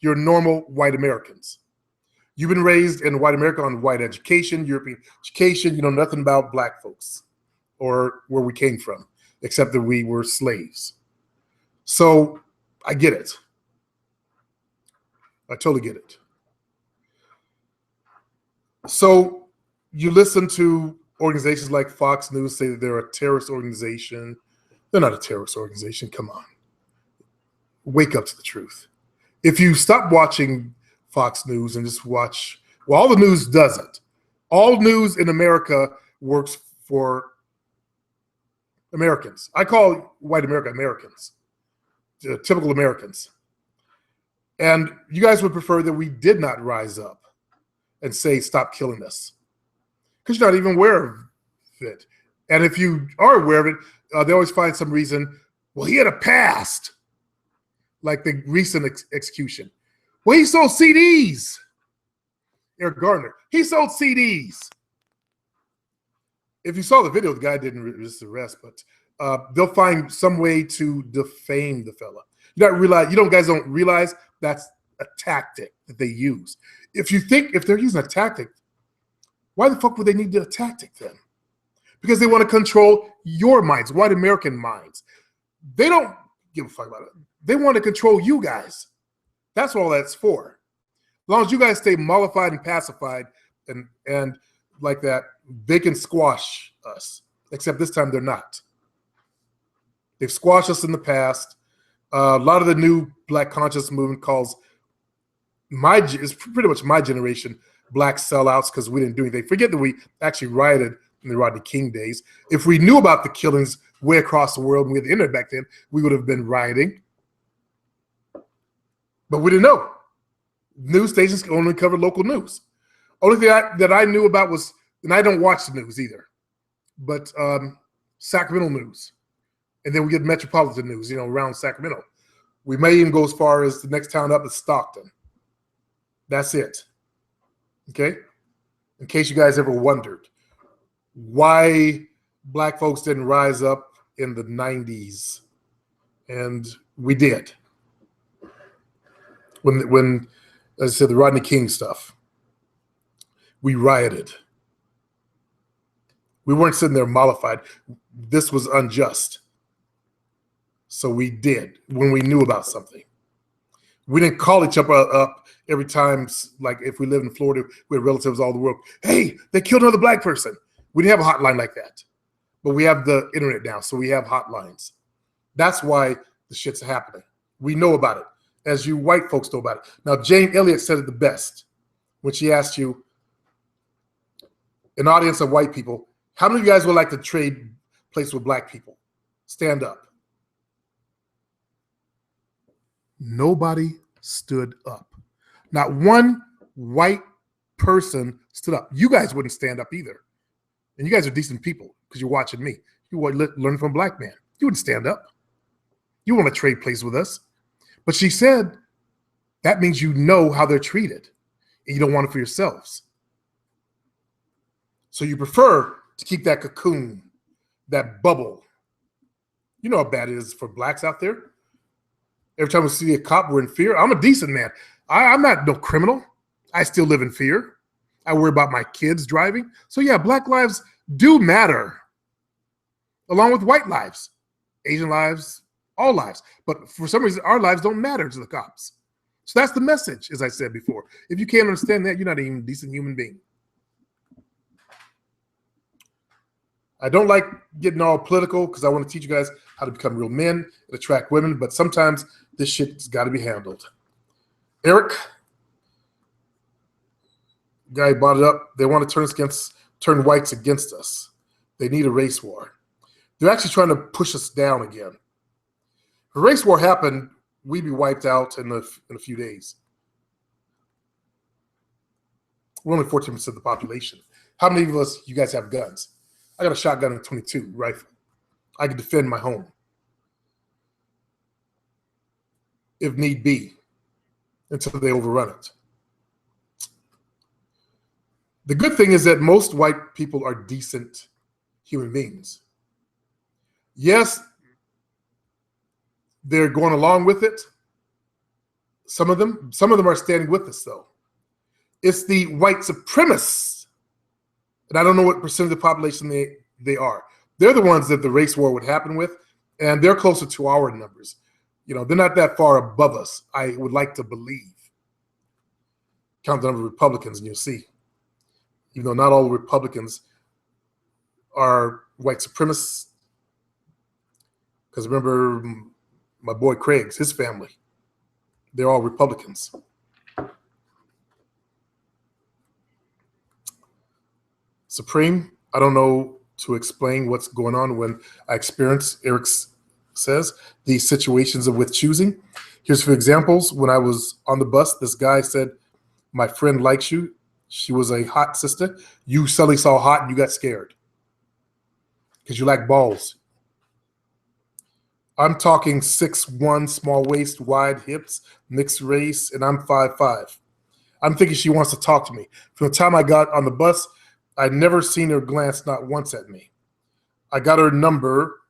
Speaker 1: You're normal white Americans. You've been raised in white America on white education, European education. You know nothing about black folks or where we came from, except that we were slaves. So I get it. I totally get it. So you listen to organizations like Fox News say that they're a terrorist organization. They're not a terrorist organization. Come on. Wake up to the truth. If you stop watching Fox News and just watch, well, all the news doesn't. All news in America works for Americans. I call white America Americans, typical Americans. And you guys would prefer that we did not rise up and say, stop killing us. Because you're not even aware of it. And if you are aware of it, they always find some reason, well, he had a past. Like the recent execution. Well, he sold CDs. Eric Gardner. He sold CDs. If you saw the video, the guy didn't resist arrest, but they'll find some way to defame the fella. You guys don't realize that's a tactic that they use. If they're using a tactic, why the fuck would they need a tactic then? Because they want to control your minds, white American minds. They don't give a fuck about it. They want to control you guys. That's all that's for. As long as you guys stay mollified and pacified and like that, they can squash us. Except this time they're not. They've squashed us in the past. A lot of the new Black conscious movement calls it's pretty much my generation black sellouts because we didn't do anything. Forget that we actually rioted in the Rodney King days. If we knew about the killings way across the world and we had the internet back then, we would have been rioting. But we didn't know. News stations only cover local news. Only thing that I knew about was, and I don't watch the news either, but Sacramento news. And then we get metropolitan news, around Sacramento. We may even go as far as the next town up is Stockton. That's it. Okay? In case you guys ever wondered why black folks didn't rise up in the 90s. And we did. When as I said, the Rodney King stuff, we rioted. We weren't sitting there mollified. This was unjust. So we did when we knew about something. We didn't call each other up every time, like if we lived in Florida, we had relatives all over the world. Hey, they killed another black person. We didn't have a hotline like that. But we have the internet now, so we have hotlines. That's why the shit's happening. We know about it, as you white folks know about it. Now, Jane Elliott said it the best when she asked you, an audience of white people, how many of you guys would like to trade places with black people? Stand up. Nobody stood up. Not one white person stood up. You guys wouldn't stand up either. And you guys are decent people because you're watching me. You would learn from a black man. You wouldn't stand up. You want to trade places with us. But she said, that means you know how they're treated and you don't want it for yourselves. So you prefer to keep that cocoon, that bubble. You know how bad it is for blacks out there. Every time we see a cop, we're in fear. I'm a decent man. I'm not no criminal. I still live in fear. I worry about my kids driving. So yeah, black lives do matter, along with white lives, Asian lives, all lives. But for some reason, our lives don't matter to the cops. So that's the message, as I said before. If you can't understand that, you're not even a decent human being. I don't like getting all political because I want to teach you guys how to become real men and attract women, but sometimes this shit's got to be handled. Eric, guy brought it up. They want to turn whites against us. They need a race war. They're actually trying to push us down again. If a race war happened, we'd be wiped out in a few days. We're only 14% of the population. How many of us, you guys have guns? I got a shotgun and a 22 rifle. I can defend my home if need be until they overrun it. The good thing is that most white people are decent human beings. Yes, they're going along with it. Some of them are standing with us, though. It's the white supremacists, and I don't know what percent of the population they are. They're the ones that the race war would happen with, and they're closer to our numbers. They're not that far above us, I would like to believe. Count the number of Republicans, and you'll see. Even though not all Republicans are white supremacists, because remember my boy Craig's, his family, they're all Republicans. Supreme, I don't know to explain what's going on when I experience, Eric says, these situations with choosing. Here's for examples. When I was on the bus, this guy said, my friend likes you. She was a hot sister. You suddenly saw hot and you got scared because you like balls. I'm talking 6'1", small waist, wide hips, mixed race, and I'm 5'5". I'm thinking she wants to talk to me. From the time I got on the bus, I'd never seen her glance not once at me. I got her number.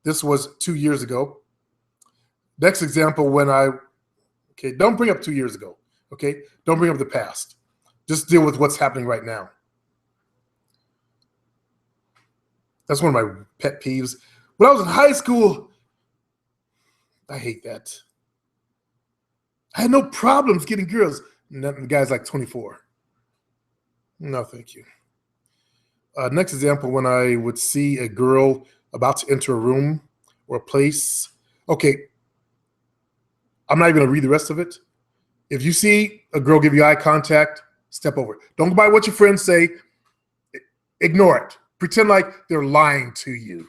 Speaker 1: This was 2 years ago. Next example, don't bring up 2 years ago, okay? Don't bring up the past. Just deal with what's happening right now. That's one of my pet peeves. When I was in high school, I hate that. I had no problems getting girls. The guy's like 24. No, thank you. Next example, when I would see a girl about to enter a room or a place. Okay, I'm not even going to read the rest of it. If you see a girl give you eye contact, step over it. Don't go by what your friends say. Ignore it. Pretend like they're lying to you.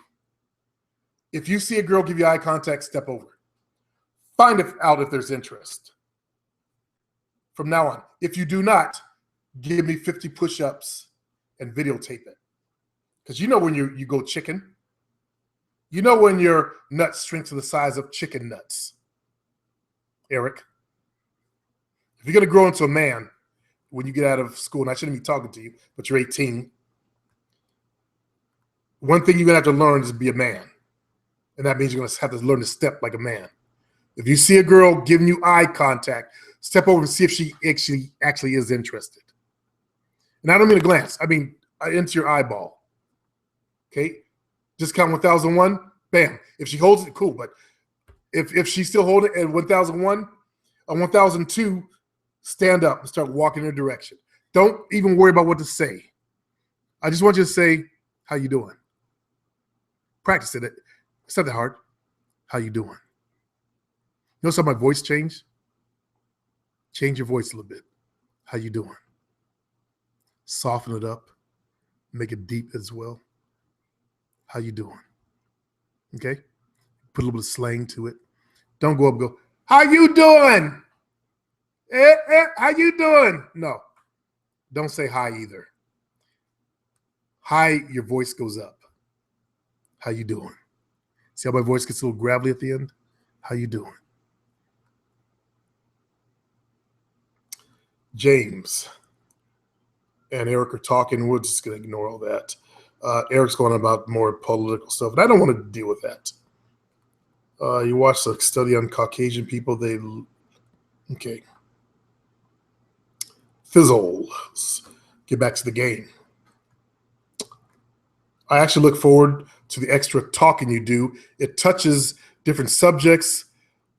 Speaker 1: If you see a girl give you eye contact, step over it. Find out if there's interest. From now on, if you do not, give me 50 push-ups and videotape it. Because when you go chicken, when your nuts shrink to the size of chicken nuts. Eric, if you're going to grow into a man when you get out of school, and I shouldn't be talking to you, but you're 18, one thing you're going to have to learn is to be a man. And that means you're going to have to learn to step like a man. If you see a girl giving you eye contact, step over and see if she actually is interested. And I don't mean a glance. I mean into your eyeball. Okay? Just count 1001, bam. If she holds it, cool. But if she's still holding it at 1001, on 1002, stand up and start walking in her direction. Don't even worry about what to say. I just want you to say, how you doing? Practice it. It's not that hard. How you doing? Notice how my voice changed? Change your voice a little bit. How you doing? Soften it up. Make it deep as well. How you doing? Okay? Put a little bit of slang to it. Don't go up and go, how you doing? How you doing? No. Don't say hi either. Hi, your voice goes up. How you doing? See how my voice gets a little gravelly at the end? How you doing? James and Eric are talking. We're just going to ignore all that. Eric's going about more political stuff, and I don't want to deal with that. You watched a study on Caucasian people. Okay. Fizzle. Let's get back to the game. I actually look forward to the extra talking you do. It touches different subjects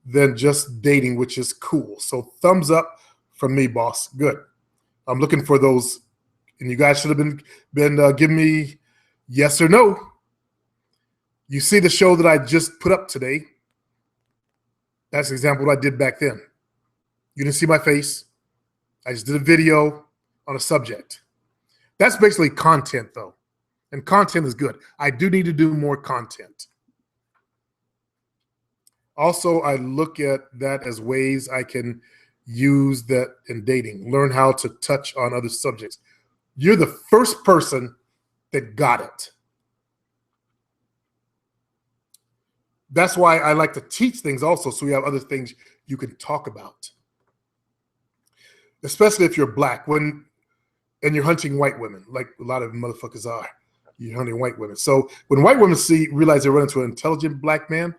Speaker 1: than just dating, which is cool. So thumbs up from me, boss. Good. I'm looking for those, and you guys should have been giving me yes or no. You see the show that I just put up today. That's an example of what I did back then. You didn't see my face. I just did a video on a subject. That's basically content, though. And content is good. I do need to do more content. Also, I look at that as ways I can use that in dating. Learn how to touch on other subjects. You're the first person that got it. That's why I like to teach things also, so you have other things you can talk about. Especially if you're Black. When and you're hunting white women, like a lot of motherfuckers are. You're hunting white women. So when white women realize they run into an intelligent black man,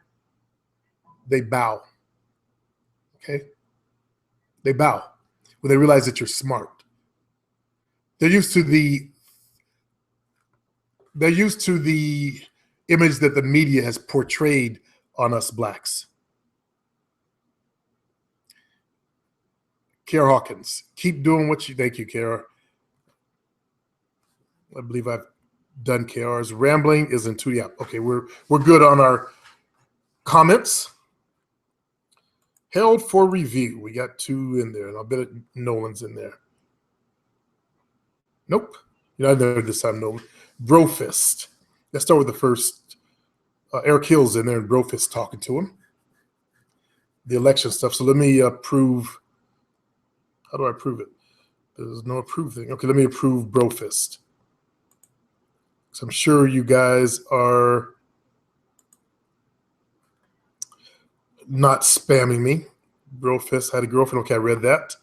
Speaker 1: they bow. Okay? They bow when they realize that you're smart. They're used to the image that the media has portrayed on us blacks. Kara Hawkins, keep doing what you. Thank you, Kara. I believe I've done Kara's. Rambling is in 2D. Okay, we're good on our comments. Held for review. We got 2 in there, and I'll bet Nolan's in there. Nope. You're not there this time, Nolan. Brofist. Let's start with the first. Eric Hill's in there, and Brofist talking to him. The election stuff. So let me approve. How do I approve it? There's no approve thing. Okay, let me approve Brofist. So I'm sure you guys are not spamming me. Brofist had a girlfriend. Okay, I read that.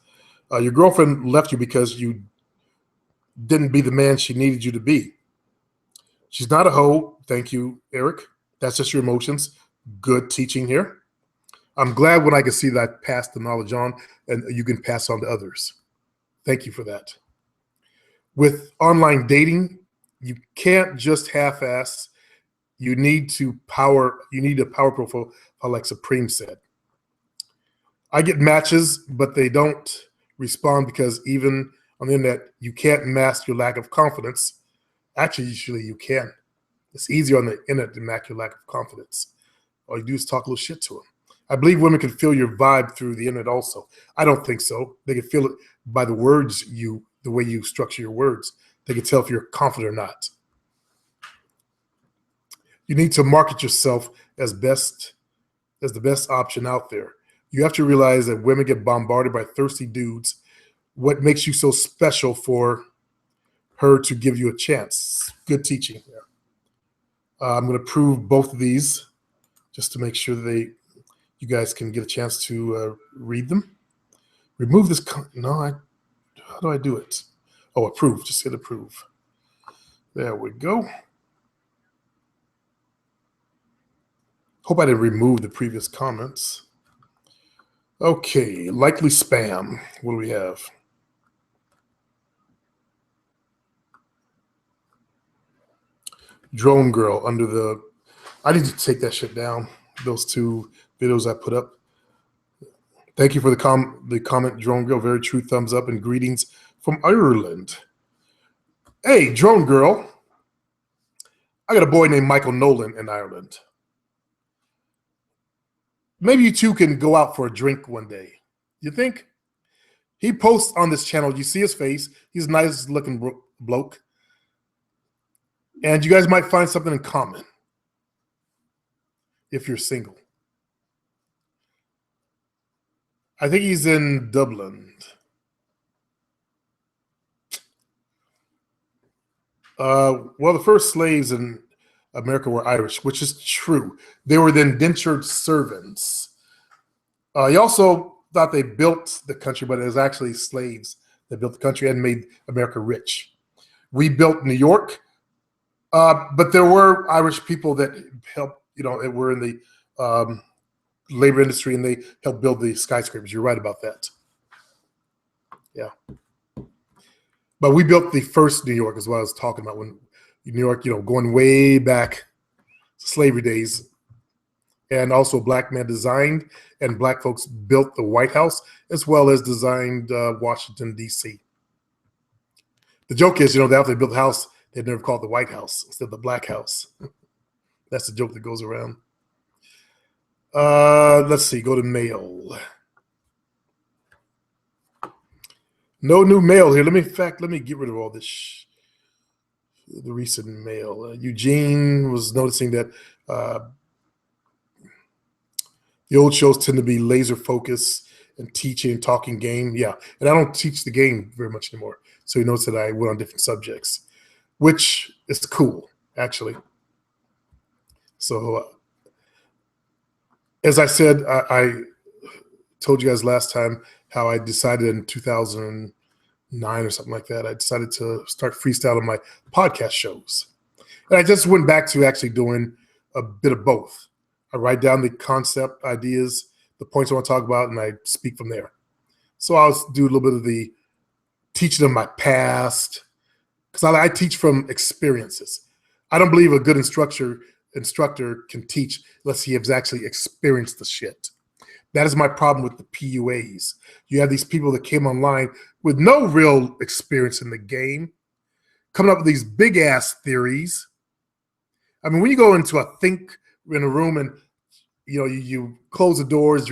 Speaker 1: Your girlfriend left you because you didn't be the man she needed you to be. She's not a hoe. Thank you, Eric. That's just your emotions. Good teaching here. I'm glad when I can see that I passed the knowledge on and you can pass on to others. Thank you for that. With online dating, you can't just half-ass. You need a power profile, like Supreme said. I get matches, but they don't respond because even on the internet, you can't mask your lack of confidence. Actually, usually you can. It's easier on the internet to mask your lack of confidence. All you do is talk a little shit to them. I believe women can feel your vibe through the internet also. I don't think so. They can feel it by the words the way you structure your words. They can tell if you're confident or not. You need to market yourself as the best option out there. You have to realize that women get bombarded by thirsty dudes. What makes you so special for her to give you a chance? Good teaching there. I'm going to prove both of these just to make sure that you guys can get a chance to read them. Remove this. How do I do it? Oh, approve. Just hit approve. There we go. Hope I didn't remove the previous comments. Okay, likely spam. What do we have? Drone Girl under the. I need to take that shit down. Those 2 videos I put up. Thank you for the comment, Drone Girl. Very true. Thumbs up and greetings from Ireland. Hey, Drone Girl. I got a boy named Michael Nolan in Ireland. Maybe you two can go out for a drink one day. You think? He posts on this channel. You see his face. He's a nice looking bloke. And you guys might find something in common if you're single. I think he's in Dublin. Well, the first slaves in America were Irish, which is true. They were the indentured servants. He also thought they built the country, but it was actually slaves that built the country and made America rich. We built New York, but there were Irish people that helped, that were in the labor industry, and they helped build the skyscrapers. You're right about that. Yeah. But we built the first New York, is what I was talking about, when New York, going way back, slavery days. And also black man designed and black folks built the White House, as well as designed Washington, D.C. The joke is, after they built the house, they never called it the White House instead of the Black House. That's the joke that goes around. Let's see, go to mail. No new mail here. Let me get rid of all this, the recent mail. Eugene was noticing that the old shows tend to be laser focused and teaching and talking game. Yeah, and I don't teach the game very much anymore. So he noticed that I went on different subjects, which is cool, actually. So as I said, I told you guys last time how I decided in 2000, or something like that, I decided to start freestyling my podcast shows. And I just went back to actually doing a bit of both. I write down the concept, ideas, the points I want to talk about, and I speak from there. So I'll do a little bit of the teaching of my past, because I teach from experiences. I don't believe a good instructor can teach unless he has actually experienced the shit. That is my problem with the PUAs. You have these people that came online with no real experience in the game, coming up with these big ass theories. I mean, when you go into a think in a room and you close the doors,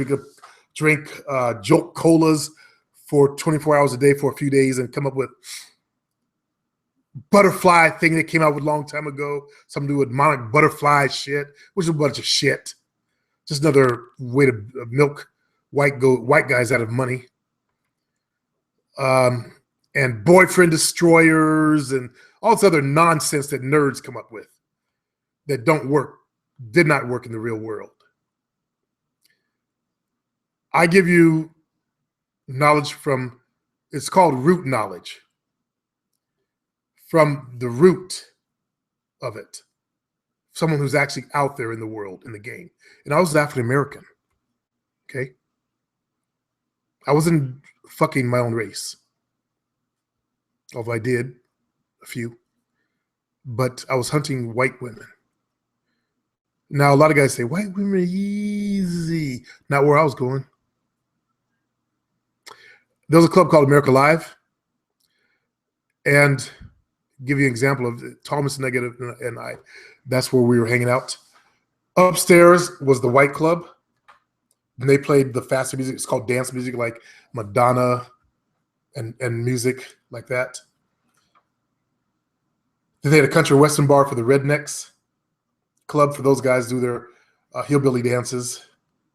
Speaker 1: drink joke colas for 24 hours a day for a few days and come up with butterfly thing that came out with a long time ago, something to do with monarch butterfly shit, which is a bunch of shit. Just another way to milk white guys out of money. And boyfriend destroyers and all this other nonsense that nerds come up with that did not work in the real world. I give you knowledge it's called root knowledge, from the root of it. Someone who's actually out there in the world, in the game. And I was African American. Okay? I wasn't fucking my own race. Although I did a few. But I was hunting white women. Now, a lot of guys say, white women are easy. Not where I was going. There was a club called America Live. And give you an example of Thomas Negative and I. That's where we were hanging out. Upstairs was the white club. And they played the faster music. It's called dance music, like Madonna and music like that. Then they had a country western bar for the rednecks. Club for those guys do their hillbilly dances,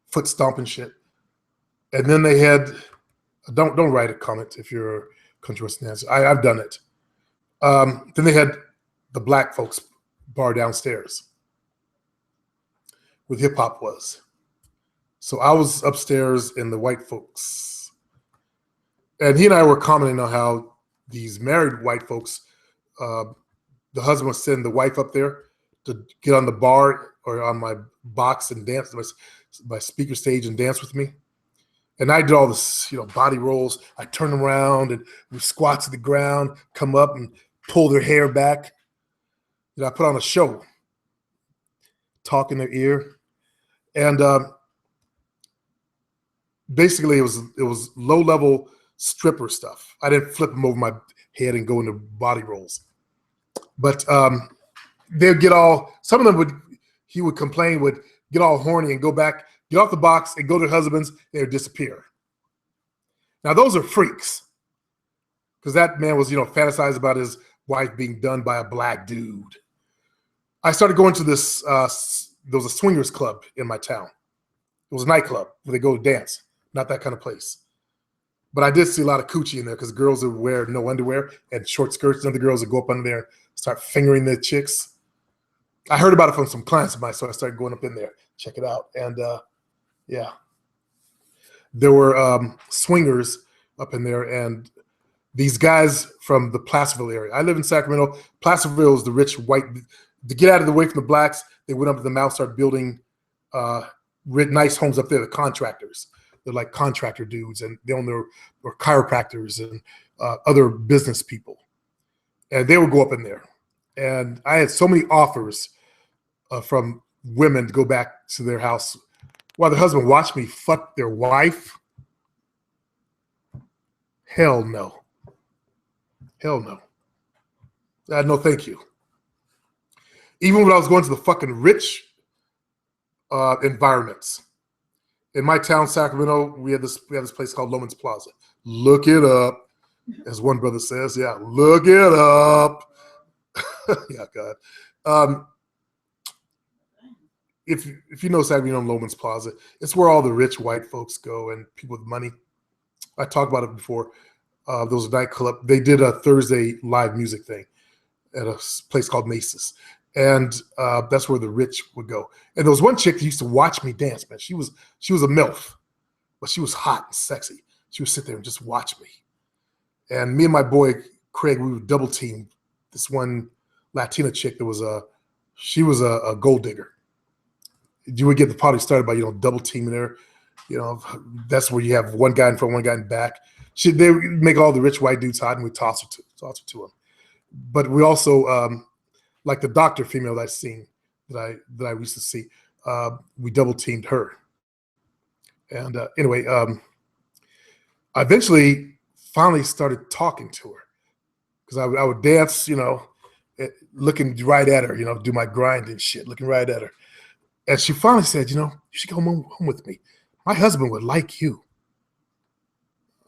Speaker 1: foot stomping shit. And then they had, don't write a comment if you're a country western dancer. I've done it. Then they had the black folks bar downstairs where hip hop was. So I was upstairs in the white folks. And he and I were commenting on how these married white folks, the husband would send the wife up there to get on the bar or on my box and dance, my speaker stage and dance with me. And I did all this, body rolls. I turn them around and we squat to the ground, come up and pull their hair back. I put on a show, talk in their ear. And basically it was low-level stripper stuff. I didn't flip them over my head and go into body rolls. But they'd get some of them he would complain, would get all horny and go back, get off the box and go to their husbands, they would disappear. Now those are freaks. Because that man was, fantasized about his wife being done by a black dude. I started going to this, there was a swingers club in my town. It was a nightclub where they go to dance. Not that kind of place. But I did see a lot of coochie in there because girls would wear no underwear and short skirts, and other girls would go up under there and start fingering the chicks. I heard about it from some clients of mine, so I started going up in there, check it out. And yeah, there were swingers up in there, and these guys from the Placerville area. I live in Sacramento. Placerville is the rich white. To get out of the way from the blacks, they went up to the mountain, started building nice homes up there. The contractors, they're like contractor dudes, and they own or chiropractors and other business people. And they would go up in there. And I had so many offers from women to go back to their house while their husband watched me fuck their wife. Hell no. Hell no. No, thank you. Even when I was going to the fucking rich environments. In my town, Sacramento, we have this place called Loman's Plaza. Look it up, as one brother says. Yeah, look it up. Yeah, God. If you know Sacramento, Loman's Plaza, it's where all the rich white folks go and people with money. I talked about it before. There was a nightclub. They did a Thursday live music thing at a place called Macy's. And that's where the rich would go. And there was one chick that used to watch me dance, man. She was a MILF, but she was hot and sexy. She would sit there and just watch me. And me and my boy Craig, we would double team this one Latina chick that was she was a gold digger. You would get the party started by double teaming her. That's where you have one guy in front, one guy in back. They would make all the rich white dudes hot, and we toss her to them. But we also like the doctor female that I've seen that I used to see. We double teamed her. And anyway, I eventually finally started talking to her because I would dance, looking right at her, do my grind and shit, looking right at her. And she finally said, you should come home with me. My husband would like you.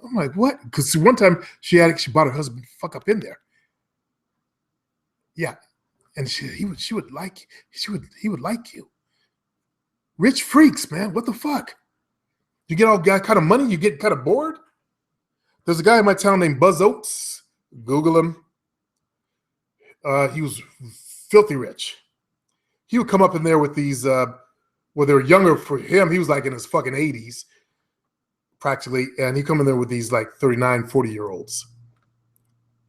Speaker 1: I'm like, what? Because one time she brought her husband fuck up in there. Yeah. And he would like you. Rich freaks, man. What the fuck? You get all kind of money, you get kind of bored. There's a guy in my town named Buzz Oates. Google him. He was filthy rich. He would come up in there with these, they were younger for him. He was like in his fucking 80s, practically. And he'd come in there with these like 39, 40-year-olds.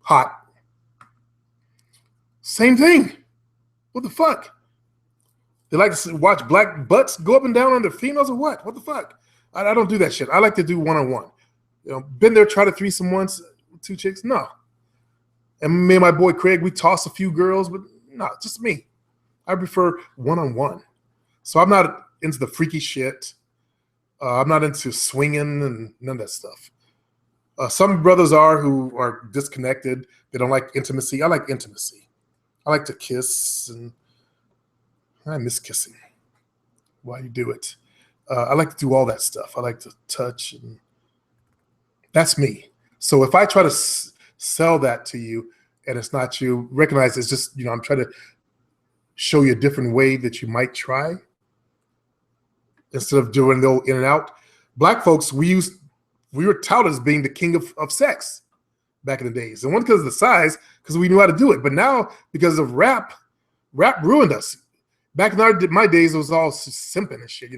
Speaker 1: Hot. Same thing. What the fuck? They like to watch black butts go up and down on their females or what? What the fuck? I don't do that shit. I like to do one-on-one. Been there, try to threesome once, 2 chicks. No. And me and my boy Craig, we toss a few girls, but no, just me. I prefer one-on-one. So I'm not into the freaky shit. I'm not into swinging and none of that stuff. Some brothers who are disconnected. They don't like intimacy. I like intimacy. I like to kiss, and I miss kissing. Why you do it? I like to do all that stuff. I like to touch, and that's me. So if I try to sell that to you and it's not you, recognize it's just, I'm trying to show you a different way that you might try instead of doing the old in and out. Black folks, we were touted as being the king of sex back in the days. And one, because of the size, because we knew how to do it. But now, because of rap ruined us. Back in my days, it was all simping and shit,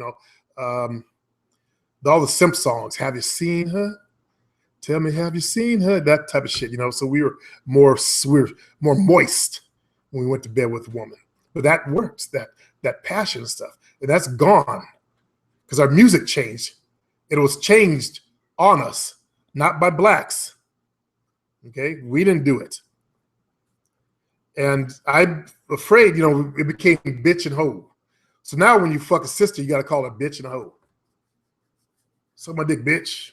Speaker 1: all the simp songs. Have you seen her? Tell me, have you seen her? That type of shit, So we were more moist when we went to bed with a woman. But that worked, that passion stuff. And that's gone because our music changed. It was changed on us, not by blacks. Okay? We didn't do it. And I'm afraid, it became bitch and hoe. So now when you fuck a sister, you got to call her bitch and a hoe. Suck my dick, bitch.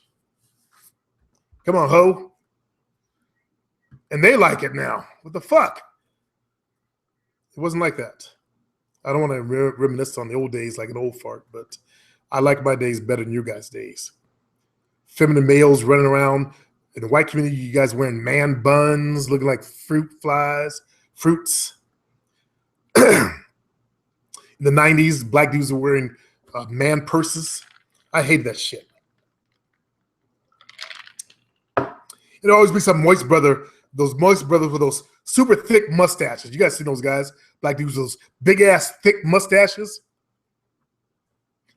Speaker 1: Come on, hoe. And they like it now. What the fuck? It wasn't like that. I don't want to reminisce on the old days like an old fart, but I like my days better than your guys' days. Feminine males running around in the white community, you guys wearing man buns, looking like fruits. In the 90s, black dudes were wearing man purses. I hate that shit. It'd always be some moist brother, those moist brothers with those super thick mustaches. You guys see those guys? Black dudes, those big ass thick mustaches.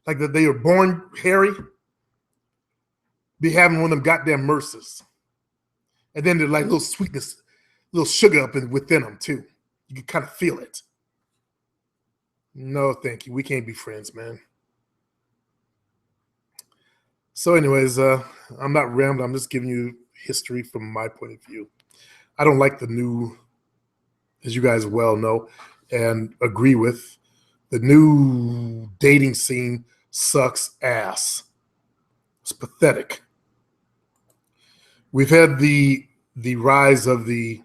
Speaker 1: Like that they were born hairy. Be having one of them goddamn Mercers. And then they're like little sweetness, little sugar up within them too. You can kind of feel it. No, thank you. We can't be friends, man. So anyways, I'm not rambling. I'm just giving you history from my point of view. I don't like the new, as you guys well know and agree with, the new dating scene sucks ass. It's pathetic. We've had the rise of the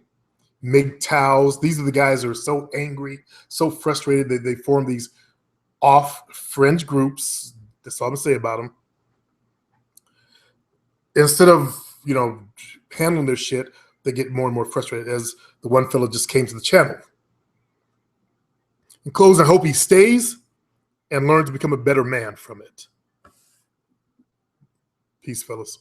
Speaker 1: MGTOWs. These are the guys who are so angry, so frustrated that they form these off-fringe groups. That's all I'm gonna say about them. Instead of, handling their shit, they get more and more frustrated, as the one fellow just came to the channel. In closing, I hope he stays and learns to become a better man from it. Peace, fellas.